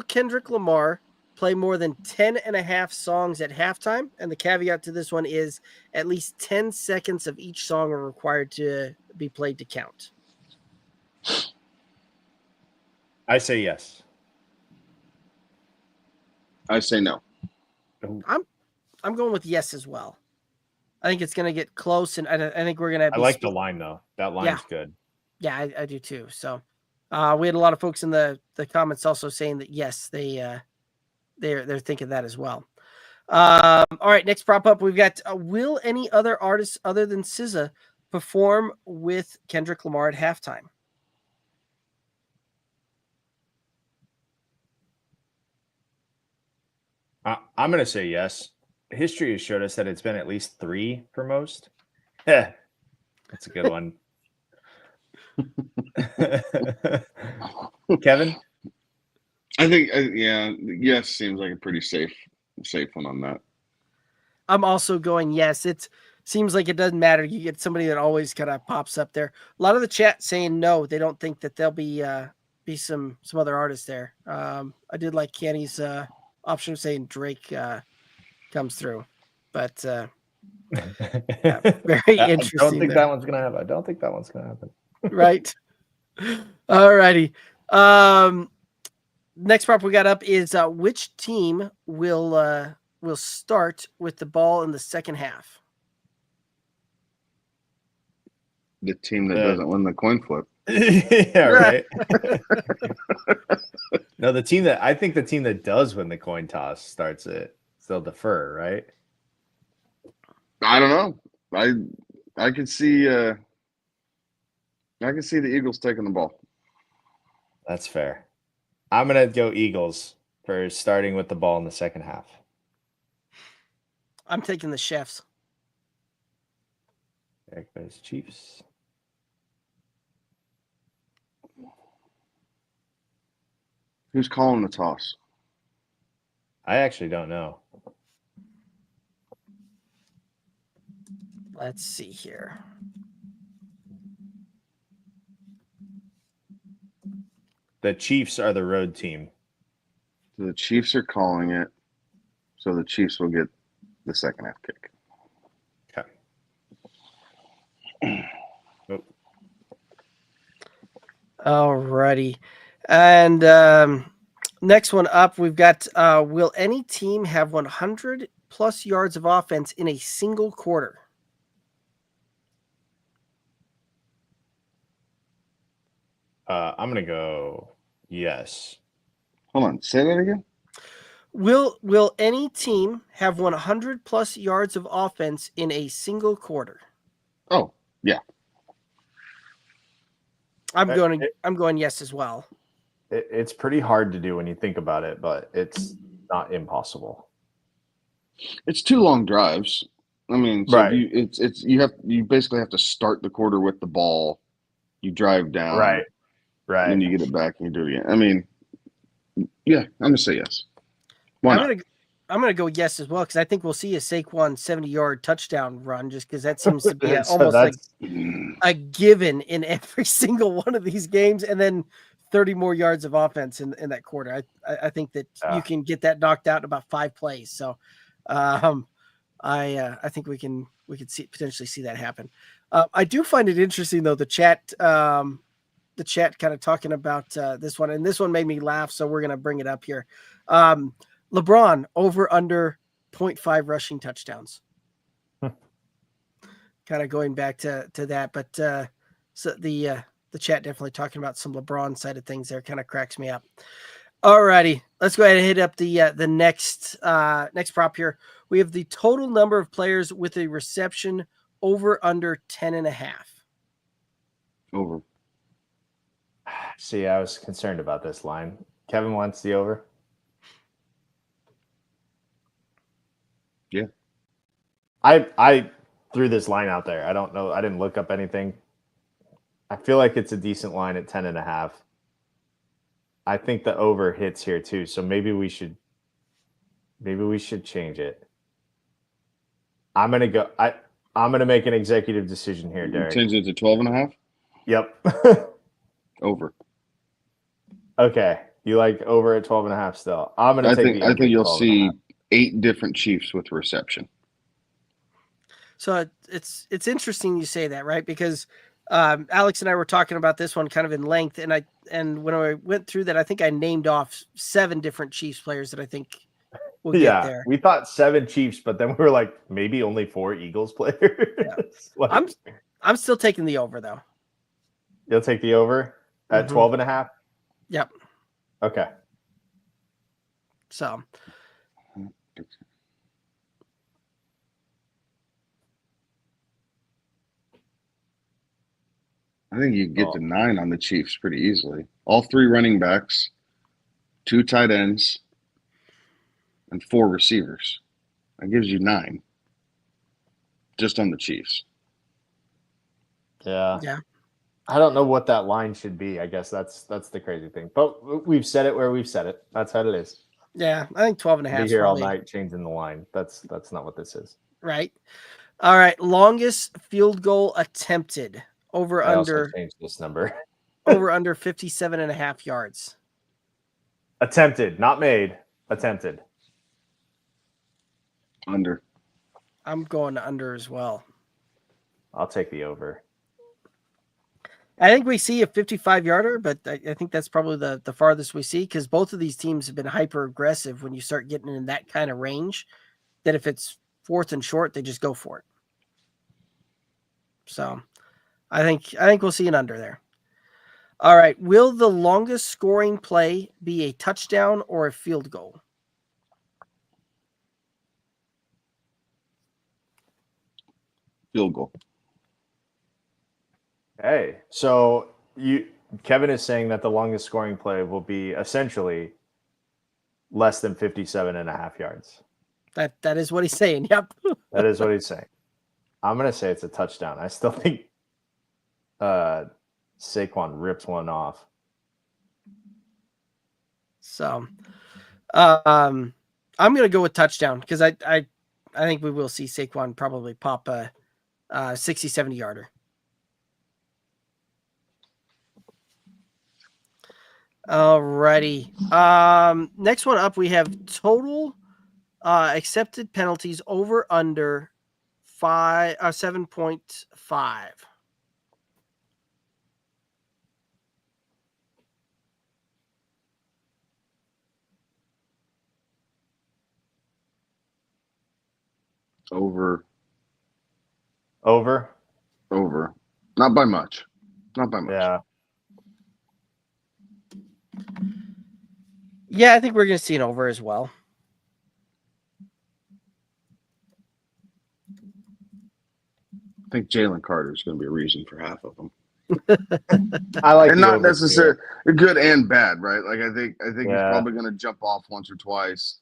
Kendrick Lamar play more than 10.5 songs at halftime? And the caveat to this one is at least 10 seconds of each song are required to be played to count. I say yes. I say no. I'm going with yes as well. I think it's going to get close, and I think we're going to. I like the line though. That line's good. Yeah, I do too. So we had a lot of folks in the comments also saying that yes, they're thinking that as well. All right, next prop up, we've got will any other artists other than SZA perform with Kendrick Lamar at halftime? I'm going to say yes. History has showed us that it's been at least 3 for most. That's a good one. Kevin? I think, yes seems like a pretty safe one on that. I'm also going yes. It seems like it doesn't matter. You get somebody that always kind of pops up there. A lot of the chat saying no, they don't think that there'll be some other artists there. I did like Kenny's option of saying Drake comes through, but very interesting. I don't think that one's gonna happen. Right. All righty. Next prop we got up is which team will start with the ball in the second half? The team that doesn't win the coin flip. Yeah, right. No, I think the team that does win the coin toss starts it. They'll defer, right? I don't know. I can see the Eagles taking the ball. That's fair. I'm gonna go Eagles for starting with the ball in the second half. I'm taking the Chefs. Eric goes Chiefs. Who's calling the toss? I actually don't know. Let's see here. The Chiefs are the road team. So the Chiefs are calling it. So the Chiefs will get the second half kick. Okay. Oh. Alrighty. And next one up, we've got will any team have 100 plus yards of offense in a single quarter? I'm gonna go yes. Hold on, say that again. Will any team have 100 plus yards of offense in a single quarter? Oh, yeah. I'm going yes as well. It's pretty hard to do when you think about it, but it's not impossible. It's 2 long drives. I mean, so Right. you basically have to start the quarter with the ball. You drive down, Right. and then you get it back and you do it again. I mean, yeah, I'm gonna say yes. Why not? I'm gonna go yes as well because I think we'll see a Saquon 70-yard touchdown run just because that seems to be So almost like Mm. a given in every single one of these games, and then 30 more yards of offense in that quarter. I think that you can get that knocked out in about 5 plays. So, I think we can potentially see that happen. I do find it interesting though, the chat kind of talking about this one, and this one made me laugh. So we're going to bring it up here. LeBron over under 0.5 rushing touchdowns. Kind of going back to that, but so the chat definitely talking about some LeBron side of things there. Kind of cracks me up. Alrighty, let's go ahead and hit up the next prop here. We have the total number of players with a reception over under 10.5. Over. See, I was concerned about this line. Kevin wants the over. Yeah. I threw this line out there. I don't know. I didn't look up anything. I feel like it's a decent line at 10.5. I think the over hits here too. So maybe we should change it. I'm gonna make an executive decision here, Derek. Change it to 12.5. Yep. Over. Okay. You like over at 12.5 still. I'm gonna take I think you'll see 8 different Chiefs with reception. So it's interesting you say that, right? Because Alex and I were talking about this one kind of in length, and when I went through that, I think I named off 7 different Chiefs players that I think will get there. We thought 7 Chiefs, but then we were like, maybe only 4 Eagles players. Yeah. I'm still taking the over though. You'll take the over at 12.5? Yep. Okay. So I think you can get to 9 on the Chiefs pretty easily. All 3 running backs, 2 tight ends, and 4 receivers. That gives you 9 just on the Chiefs. Yeah. Yeah. I don't know what that line should be. I guess that's the crazy thing. But we've said it where we've said it. That's how it is. Yeah, I think 12.5. Be here all night changing the line. That's not what this is. Right. All right. Longest field goal attempted over I under also changed this number. over under 57.5 yards. Attempted, not made. Attempted. Under. I'm going under as well. I'll take the over. I think we see a 55-yarder, but I think that's probably the farthest we see because both of these teams have been hyper aggressive when you start getting in that kind of range. That if it's 4th and short, they just go for it. So I think we'll see an under there. All right. Will the longest scoring play be a touchdown or a field goal? Field goal. Hey, so Kevin is saying that the longest scoring play will be essentially less than 57.5 yards. That is what he's saying. Yep. That is what he's saying. I'm going to say it's a touchdown. I still think Saquon rips one off. So I'm going to go with touchdown because I think we will see Saquon probably pop a 60, 70-yarder. All righty. Next one up, we have total accepted penalties over under 7.5. Over. Not by much. Yeah. Yeah, I think we're going to see an over as well. I think Jalen Carter is going to be a reason for half of them. I like And the not over necessarily good and bad, right? Like I think he's Yeah. probably going to jump off once or twice.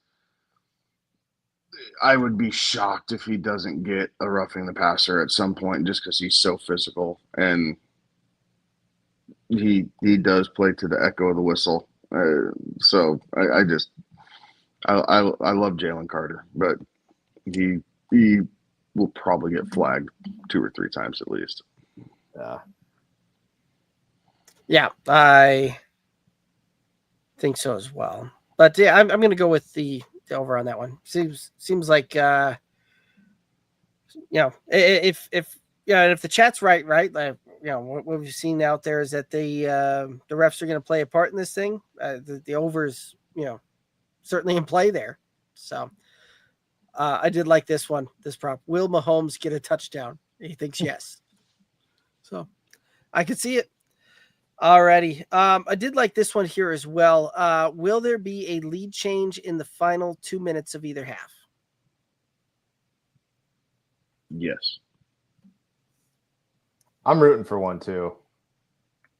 I would be shocked if he doesn't get a roughing the passer at some point, just because he's so physical and he does play to the echo of the whistle. So I love Jalen Carter, but he will probably get flagged 2 or 3 times at least. Yeah. Yeah, I think so as well. But yeah, I'm going to go with the over on that one. Seems like if the chat's right, like what we've seen out there is that the refs are going to play a part in this thing. The overs, certainly in play there. So I did like this one, this prop. Will Mahomes get a touchdown? He thinks yes. So I could see it. Alrighty. I did like this one here as well. Will there be a lead change in the final 2 minutes of either half? Yes. I'm rooting for one too.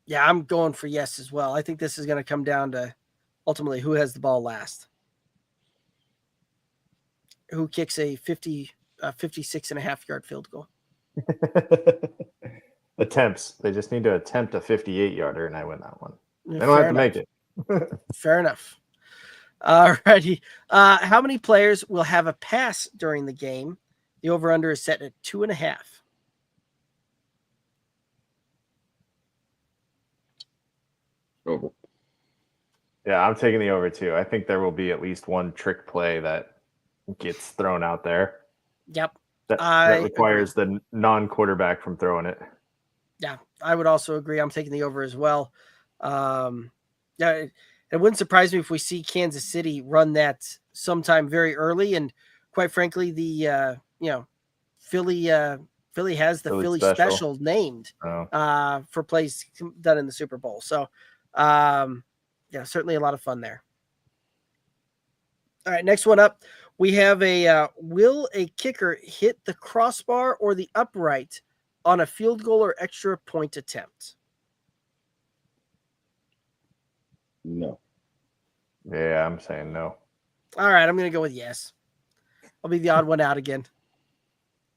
Yeah, I'm going for yes as well. I think this is going to come down to ultimately who has the ball last. Who kicks a 56.5-yard field goal. Attempts. They just need to attempt a 58-yarder, and I win that one. Yeah, They don't have to enough. make it. Fair enough. Alrighty. How many players will have a pass during the game? The over-under is set at 2.5. Over. Yeah, I'm taking the over too. I think there will be at least one trick play that gets thrown out there. Yep. That requires the non-quarterback from throwing it. Yeah, I would also agree. I'm taking the over as well. It wouldn't surprise me if we see Kansas City run that sometime very early. And quite frankly, the Philly has the Philly special named for plays done in the Super Bowl. So certainly a lot of fun there. All right, next one up, we have will a kicker hit the crossbar or the upright on a field goal or extra point attempt? No. Yeah, I'm saying no. All right, I'm going to go with yes. I'll be the odd one out again.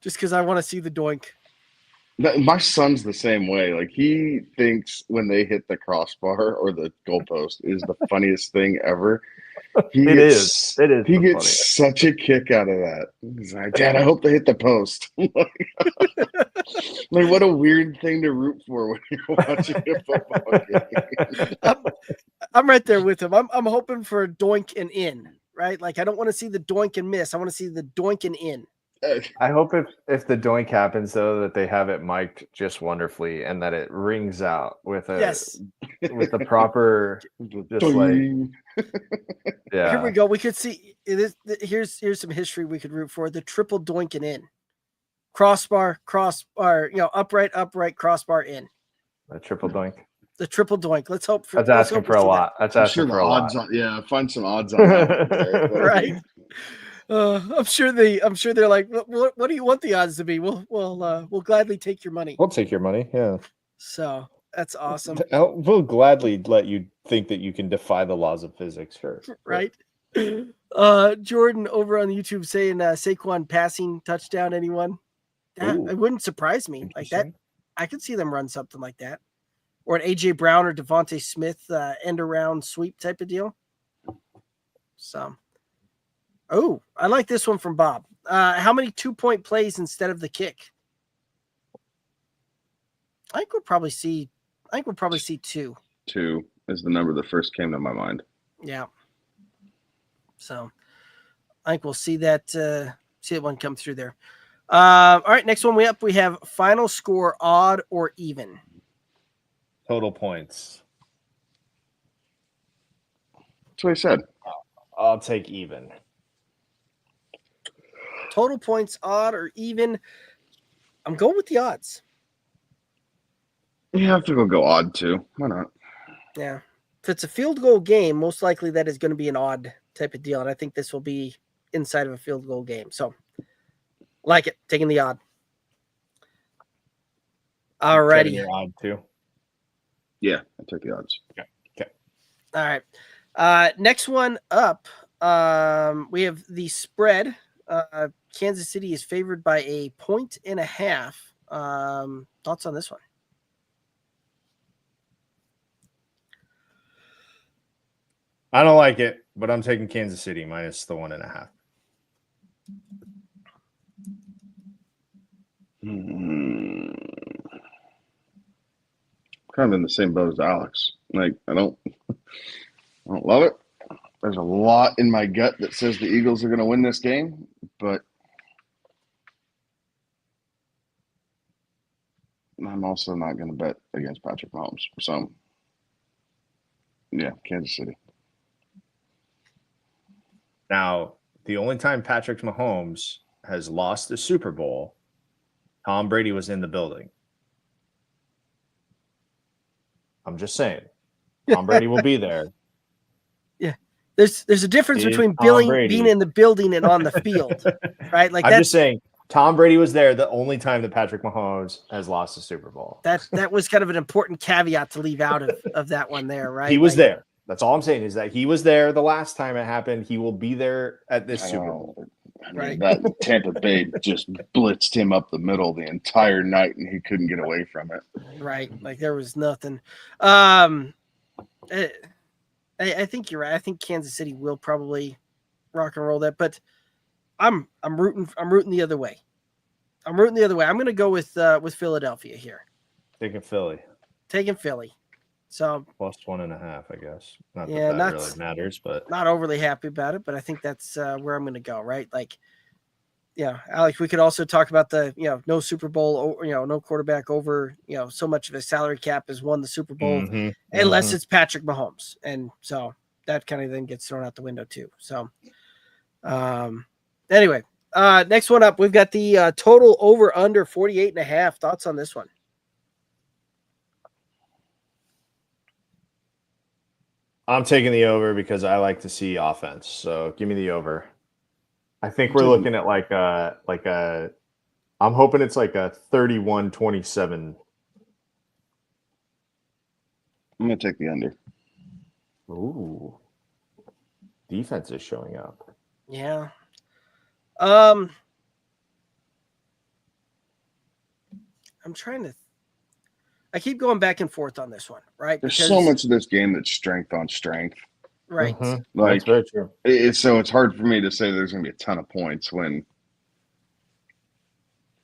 Just because I want to see the doink. My son's the same way. Like he thinks when they hit the crossbar or the goalpost is the funniest thing ever. It is. He gets such a kick out of that. He's like, Dad, I hope they hit the post. Like, what a weird thing to root for when you're watching a football game. I'm right there with him. I'm hoping for a doink and in, right? Like I don't want to see the doink and miss. I want to see the doink and in. I hope if the doink happens though that they have it mic'd just wonderfully and that it rings out with the proper just like yeah. Here we go. We could see here's some history we could root for. The triple doinking in. Crossbar, upright, crossbar in. A triple doink. The triple doink. Let's hope for That's asking for a lot. That's asking for a lot. Find some odds on that. Right. I'm sure they're like, what do you want the odds to be? We'll gladly take your money. We'll take your money. Yeah. So that's awesome. We'll gladly let you think that you can defy the laws of physics. Sure. Right. Jordan over on YouTube saying Saquon passing touchdown. Anyone? It wouldn't surprise me. Like that, I could see them run something like that, or an AJ Brown or Devontae Smith end around sweep type of deal. So. Oh, I like this one from Bob. How many 2-point plays instead of the kick? I think we'll probably see 2. 2 is the number that first came to my mind. Yeah. So I think we'll see that one come through there. All right, next one we have final score odd or even. Total points. That's what I said. I'll take even. Total points, odd or even. I'm going with the odds. You have to go odd too. Why not? Yeah. If it's a field goal game, most likely that is going to be an odd type of deal. And I think this will be inside of a field goal game. So, like it. Taking the odd. Alrighty. Odd too. Yeah, I took the odds. Okay. All right. Next one up, we have the spread. Kansas City is favored by 1.5 points. Thoughts on this one? I don't like it, but I'm taking Kansas City minus the 1.5. Kind of in the same boat as Alex. Like I don't love it. There's a lot in my gut that says the Eagles are going to win this game, but I'm also not going to bet against Patrick Mahomes. So, yeah, Kansas City. Now, the only time Patrick Mahomes has lost a Super Bowl, Tom Brady was in the building. I'm just saying. Tom Brady will be there. Yeah. There's a difference between being in the building and on the field, right? Like I'm just saying, Tom Brady was there the only time that Patrick Mahomes has lost a Super Bowl. That was kind of an important caveat to leave out of that one there, right? He was there. That's all I'm saying is that he was there the last time it happened. He will be there at this Super Bowl. I mean, that Tampa Bay just blitzed him up the middle the entire night, and he couldn't get away from it. Right, like there was nothing. I think you're right. I think Kansas City will probably rock and roll that, but I'm rooting the other way. I'm going to go with Philadelphia here. Taking Philly. So plus 1.5, I guess. Not that really matters, but not overly happy about it. But I think that's where I'm going to go. Right, like, yeah, Alex. We could also talk about the no Super Bowl, no quarterback over so much of his salary cap has won the Super Bowl, unless it's Patrick Mahomes, and so that kind of then gets thrown out the window too. So, anyway, next one up, we've got the total over under 48.5. Thoughts on this one? I'm taking the over because I like to see offense. So give me the over. I think we're looking at I'm hoping it's like a 31-27. I'm going to take the under. Ooh. Defense is showing up. Yeah. I'm trying to I keep going back and forth on this one, right? There's so much of this game that's strength on strength. Right. Like, that's very true. It's hard for me to say there's going to be a ton of points when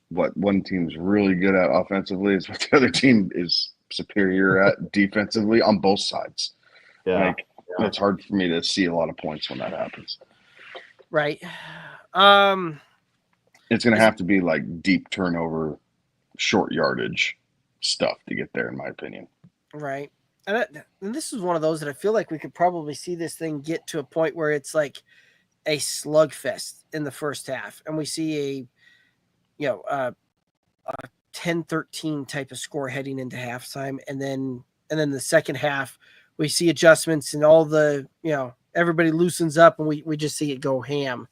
what one team's really good at offensively is what the other team is superior at defensively on both sides. Yeah. It's hard for me to see a lot of points when that happens. Right. It's going to have to be like deep turnover, short yardage stuff to get there, in my opinion. Right. And this is one of those that I feel like we could probably see this thing get to a point where it's like a slugfest in the first half. And we see a 10-13 type of score heading into halftime. And then the second half, we see adjustments and all the, everybody loosens up and we just see it go ham.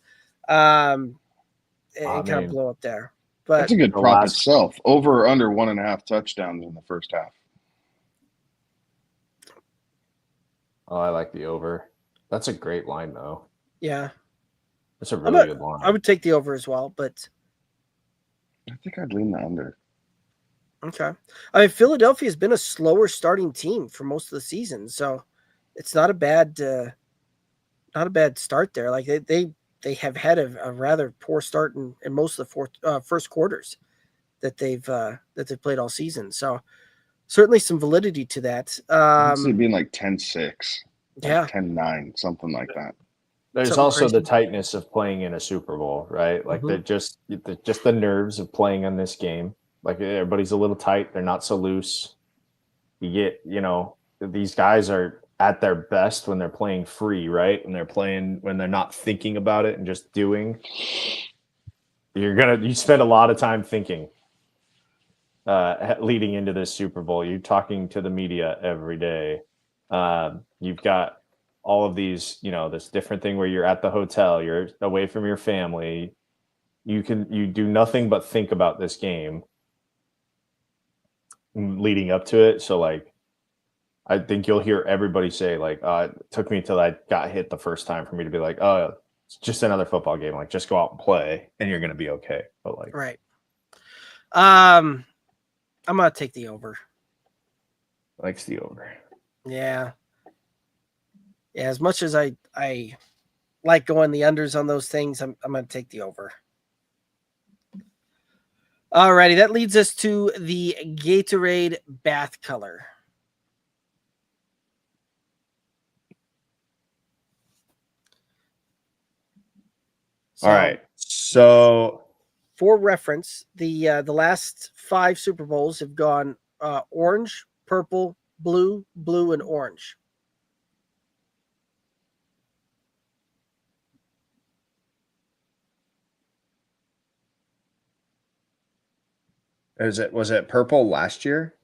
And kind of blow up there. But that's a good prop itself. Over or under 1.5 touchdowns in the first half. Oh, I like the over. That's a great line, though. Yeah. That's a really good line. I would take the over as well, but I think I'd lean the under. Okay. I mean, Philadelphia has been a slower starting team for most of the season, so it's not a bad start there. Like they have had a rather poor start in most of the first quarters that they've played all season. So certainly some validity to that. I can see it being like 10-6, yeah, 10-9, something like that. There's something also crazy. the tightness of playing in a Super Bowl, right? Like they're just the nerves of playing on this game. Like everybody's a little tight. They're not so loose. You get, these guys are at their best when they're playing free, right? When they're not thinking about it and just doing. You spend a lot of time thinking leading into this Super Bowl. You're talking to the media every day. You've got all of these, this different thing where you're at the hotel, you're away from your family. You do nothing but think about this game leading up to it. So like, I think you'll hear everybody say like, it took me till I got hit the first time for me to be like, oh, it's just another football game. Like just go out and play and you're going to be okay. But like, right. I'm going to take the over. Likes the over. Yeah. Yeah. As much as I like going the unders on those things, I'm going to take the over. Alrighty, that leads us to the Gatorade bath color. All right. So for reference, the last 5 Super Bowls have gone orange, purple, blue, and orange. Was it purple last year?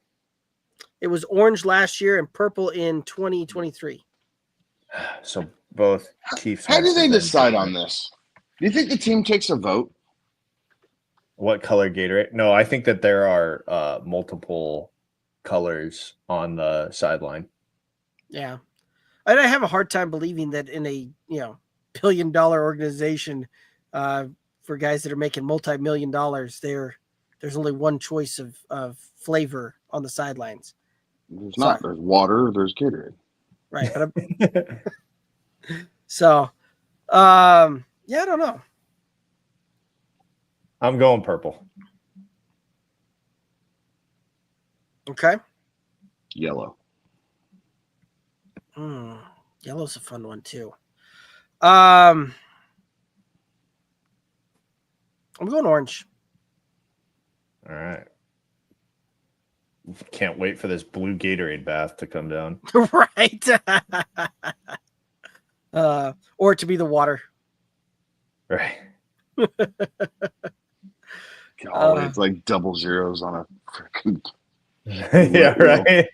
It was orange last year and purple in 2023. So both Chiefs. How do they decide on this? Do you think the team takes a vote? What color Gatorade? No, I think that there are multiple colors on the sideline. Yeah. And I have a hard time believing that in a, billion-dollar organization for guys that are making multi-million dollars, there's only one choice of flavor on the sidelines. There's not. There's water. There's Gatorade. Right. But so, I don't know. I'm going purple. Okay. Yellow. Yellow's a fun one too. I'm going orange. All right. Can't wait for this blue Gatorade bath to come down. Right. Or to be the water. Right. God, it's like double zeros on a freaking. Yeah, right.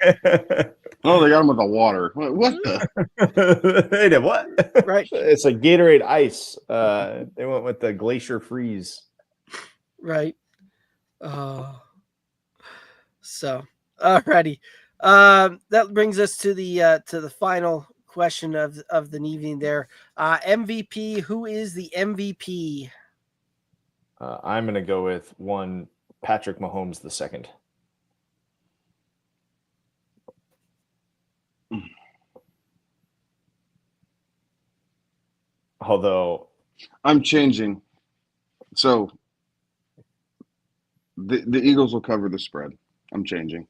Oh, they got him with the water. What the? They did what? Right. It's like Gatorade ice. They went with the glacier freeze. Right. So, alrighty. That brings us to the final question of the evening there. MVP, who is the MVP? I'm going to go with one Patrick Mahomes II. Although I'm changing. So the Eagles will cover the spread. I'm changing.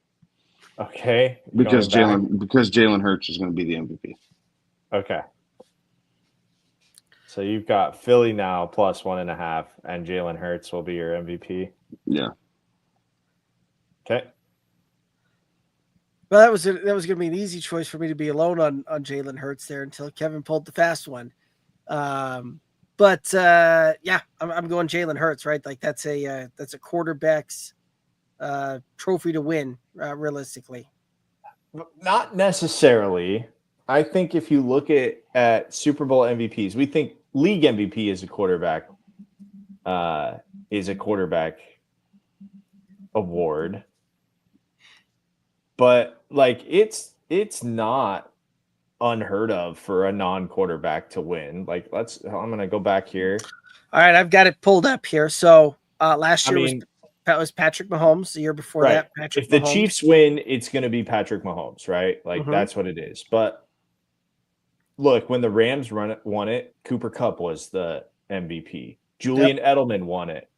Okay. Because Jalen Hurts is going to be the MVP. Okay. So you've got Philly now plus 1.5, and Jalen Hurts will be your MVP. Yeah. Okay. Well, that was going to be an easy choice for me to be alone on Jalen Hurts there until Kevin pulled the fast one. Yeah, I'm going Jalen Hurts, right? Like that's a quarterback's trophy to win, realistically. Not necessarily. I think if you look at Super Bowl MVPs, we think league MVP is a quarterback award. But like it's not unheard of for a non-quarterback to win. Like I'm gonna go back here. All right, I've got it pulled up here. So last year was Patrick Mahomes. The year before that, Patrick If the Mahomes. Chiefs win, it's gonna be Patrick Mahomes, right? Like that's what it is. But look, when the Rams won it, Cooper Kupp was the MVP. Julian Edelman won it.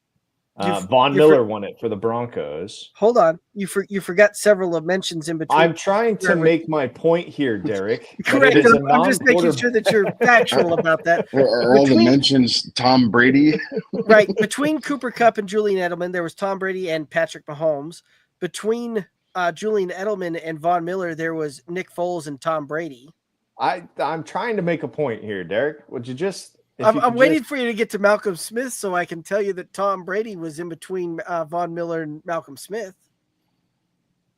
Von Miller won it for the Broncos. Hold on. You forgot several of mentions in between. I'm trying to make my point here, Derek. Correct. I'm just making sure that you're factual about that. All the mentions Tom Brady. Right. Between Cooper Kupp and Julian Edelman, there was Tom Brady and Patrick Mahomes. Between Julian Edelman and Von Miller, there was Nick Foles and Tom Brady. I'm trying to make a point here, Derek. Would you just... I'm waiting for you to get to Malcolm Smith so I can tell you that Tom Brady was in between Von Miller and Malcolm Smith.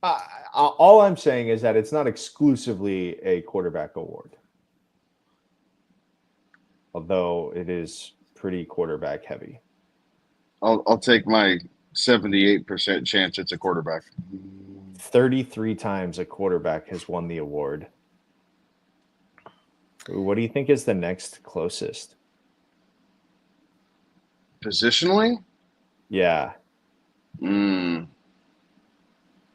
All I'm saying is that it's not exclusively a quarterback award, although it is pretty quarterback heavy. I'll take my 78% chance it's a quarterback. 33 times a quarterback has won the award. What do you think is the next closest? Positionally? Yeah. Mm.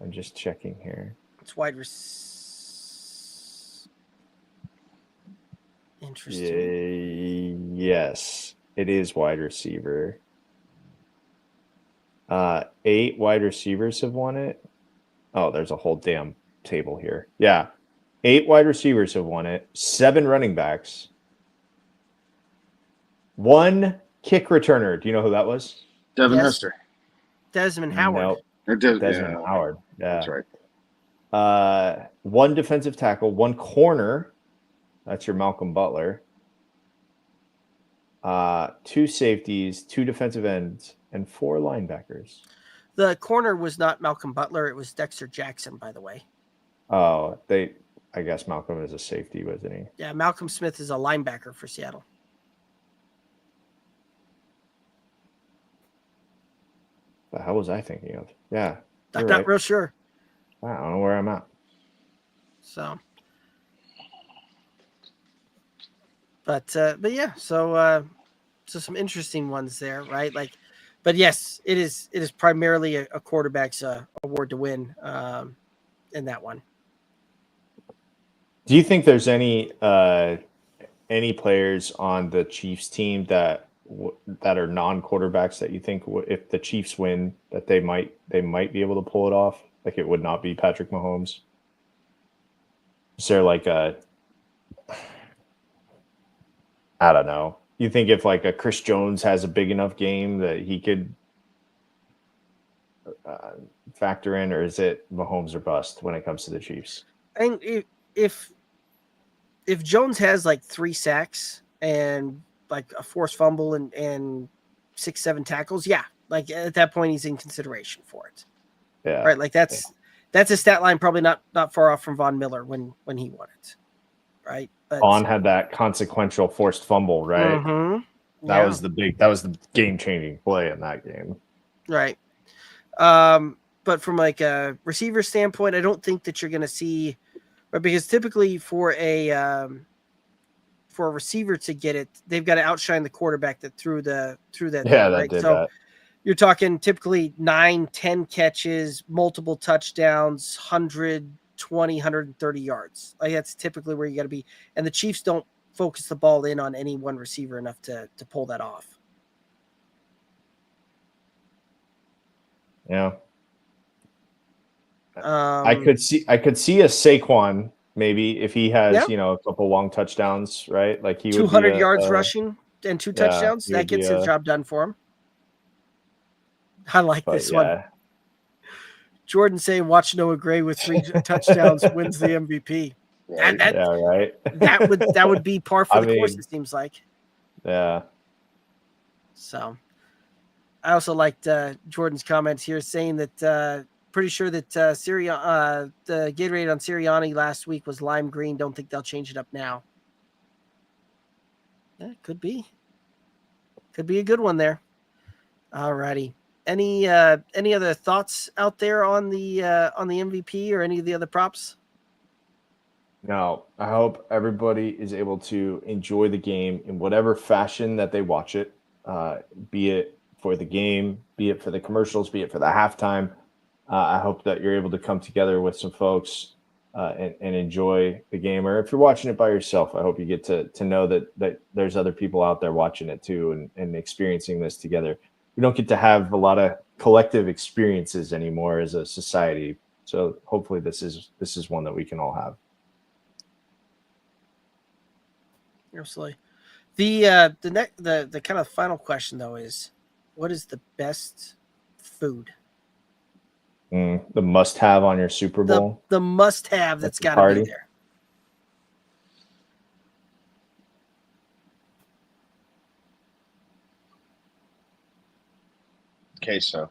I'm just checking here. It's wide Interesting. Yes, it is wide receiver. 8 wide receivers have won it. Oh, there's a whole damn table here. Yeah. 8 wide receivers have won it. 7 running backs. 1 kick returner. Do you know who that was? Devin Hester. Desmond Howard. No. Desmond Howard. Yeah. That's right. 1 defensive tackle, 1 corner. That's your Malcolm Butler. 2 safeties, 2 defensive ends, and 4 linebackers. The corner was not Malcolm Butler. It was Dexter Jackson, by the way. Oh, I guess Malcolm is a safety, wasn't he? Yeah, Malcolm Smith is a linebacker for Seattle. The hell was I thinking of? Yeah. I'm not real sure. I don't know where I'm at. So, but yeah, so some interesting ones there, right? Like, but yes, it is primarily a quarterback's award to win in that one. Do you think there's any players on the Chiefs team that are non-quarterbacks that you think if the Chiefs win that they might be able to pull it off? Like it would not be Patrick Mahomes. Is there like I don't know. You think if like a Chris Jones has a big enough game that he could factor in, or is it Mahomes or bust when it comes to the Chiefs? And if Jones has like 3 sacks and like a forced fumble and 6-7 tackles, yeah, like at that point he's in consideration for it. Yeah, right. Like that's a stat line probably not far off from Von Miller when he won it, right? But Vaughn had that consequential forced fumble, right? Mm-hmm. That was the game-changing play in that game, right? But from like a receiver standpoint, I don't think that you're going to see, right? Because typically for a receiver to get it, they've got to outshine the quarterback that threw that. Yeah, right? did So that. You're talking typically 9-10 catches, multiple touchdowns, 120, 130 yards. Like that's typically where you got to be. And the Chiefs don't focus the ball in on any one receiver enough to pull that off. Yeah. I could see a Saquon maybe if he has, a couple long touchdowns, right? Like he 200 would yards rushing, and 2 touchdowns. That gets the job done for him. I like this one. Jordan saying, watch Noah Gray with 3 touchdowns wins the MVP. Right. Right. That would be par for the course, it seems like. Yeah. So I also liked Jordan's comments here saying that pretty sure that the Gatorade on Sirianni last week was lime green. Don't think they'll change it up now. Yeah, could be. Could be a good one there. All righty. Any other thoughts out there on the MVP or any of the other props? No, I hope everybody is able to enjoy the game in whatever fashion that they watch it, be it for the game, be it for the commercials, be it for the halftime. I hope that you're able to come together with some folks and enjoy the game. Or if you're watching it by yourself, I hope you get to know that there's other people out there watching it too and experiencing this together. We don't get to have a lot of collective experiences anymore as a society. So hopefully this is one that we can all have. Absolutely. The kind of final question though is, what is the best food? The must-have on your Super Bowl. The must-have that's got to be there. Queso.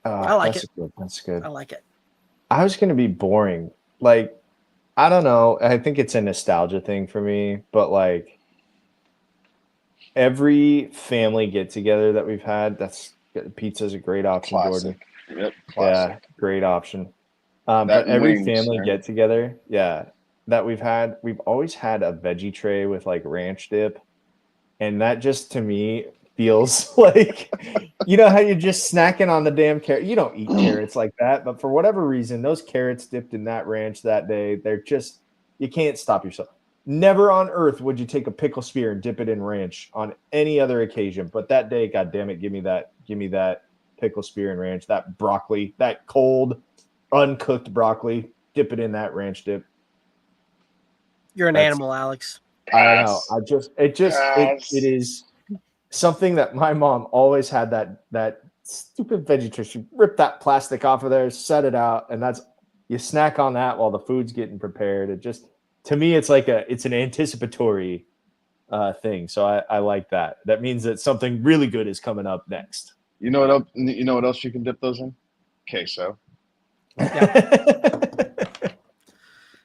I like it. That's good. I like it. I was going to be boring. Like, I don't know. I think it's a nostalgia thing for me, but like every family get together that we've had, pizza's a great option, Classic. Jordan. Yep. Classic. Yeah, great option. But every family get together, that we've had, we've always had a veggie tray with like ranch dip. And that just to me feels like, you know how you're just snacking on the damn carrot. You don't eat carrots like that, but for whatever reason, those carrots dipped in that ranch that day, you can't stop yourself. Never on earth would you take a pickle spear and dip it in ranch on any other occasion. But that day, God damn it, give me that pickle spear and ranch, that broccoli, that cold, uncooked broccoli, dip it in that ranch dip. You're an animal, Alex. I know. It is something that my mom always had, that stupid veggie tray. She ripped that plastic off of there, set it out, and you snack on that while the food's getting prepared. It just, to me, it's an anticipatory thing. So I like that. That means that something really good is coming up next. You know what else you can dip those in? Queso. Yeah.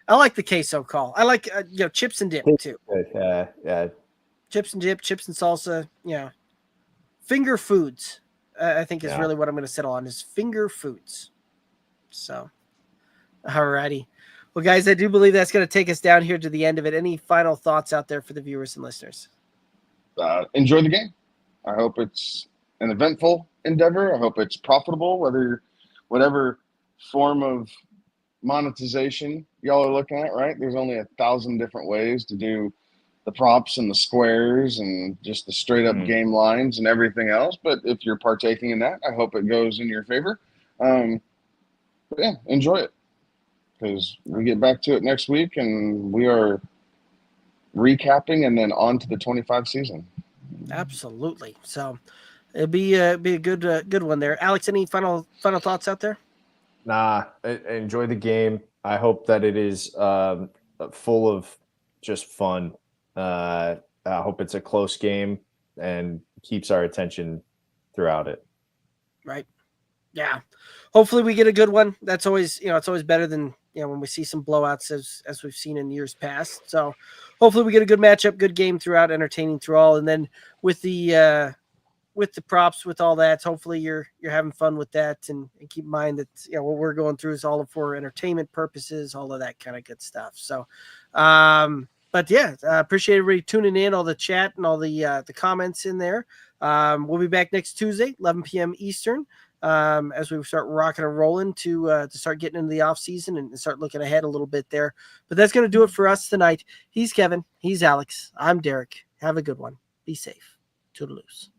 I like the queso call. I like chips and dip too. Yeah. Chips and dip, chips and salsa. Yeah. Finger foods, I think is really what I'm going to settle on, is finger foods. So, all righty. Well, guys, I do believe that's going to take us down here to the end of it. Any final thoughts out there for the viewers and listeners? Enjoy the game. I hope it's an eventful endeavor. I hope it's profitable, whatever form of monetization y'all are looking at, right? There's only 1,000 different ways to do the props and the squares and just the straight up game lines and everything else. But if you're partaking in that, I hope it goes in your favor. But yeah, enjoy it, because we get back to it next week and we are recapping and then on to the 25 season. Absolutely. So it'd be a good one there. Alex, any final thoughts out there? Nah, enjoy the game. I hope that it is full of just fun. I hope it's a close game and keeps our attention throughout it. Right. Yeah. Hopefully we get a good one. That's always, it's always better than, when we see some blowouts as we've seen in years past. So hopefully we get a good matchup, good game throughout, entertaining through all. And then with the props, with all that, hopefully you're having fun with that, and keep in mind that what we're going through is all for entertainment purposes, all of that kind of good stuff. So but yeah, appreciate everybody tuning in, all the chat and all the comments in there. We'll be back next Tuesday, 11 p.m. Eastern, as we start rocking and rolling to start getting into the off season and start looking ahead a little bit there. But that's going to do it for us tonight. He's Kevin, he's Alex, I'm Derek. Have a good one. Be safe. Toodaloos.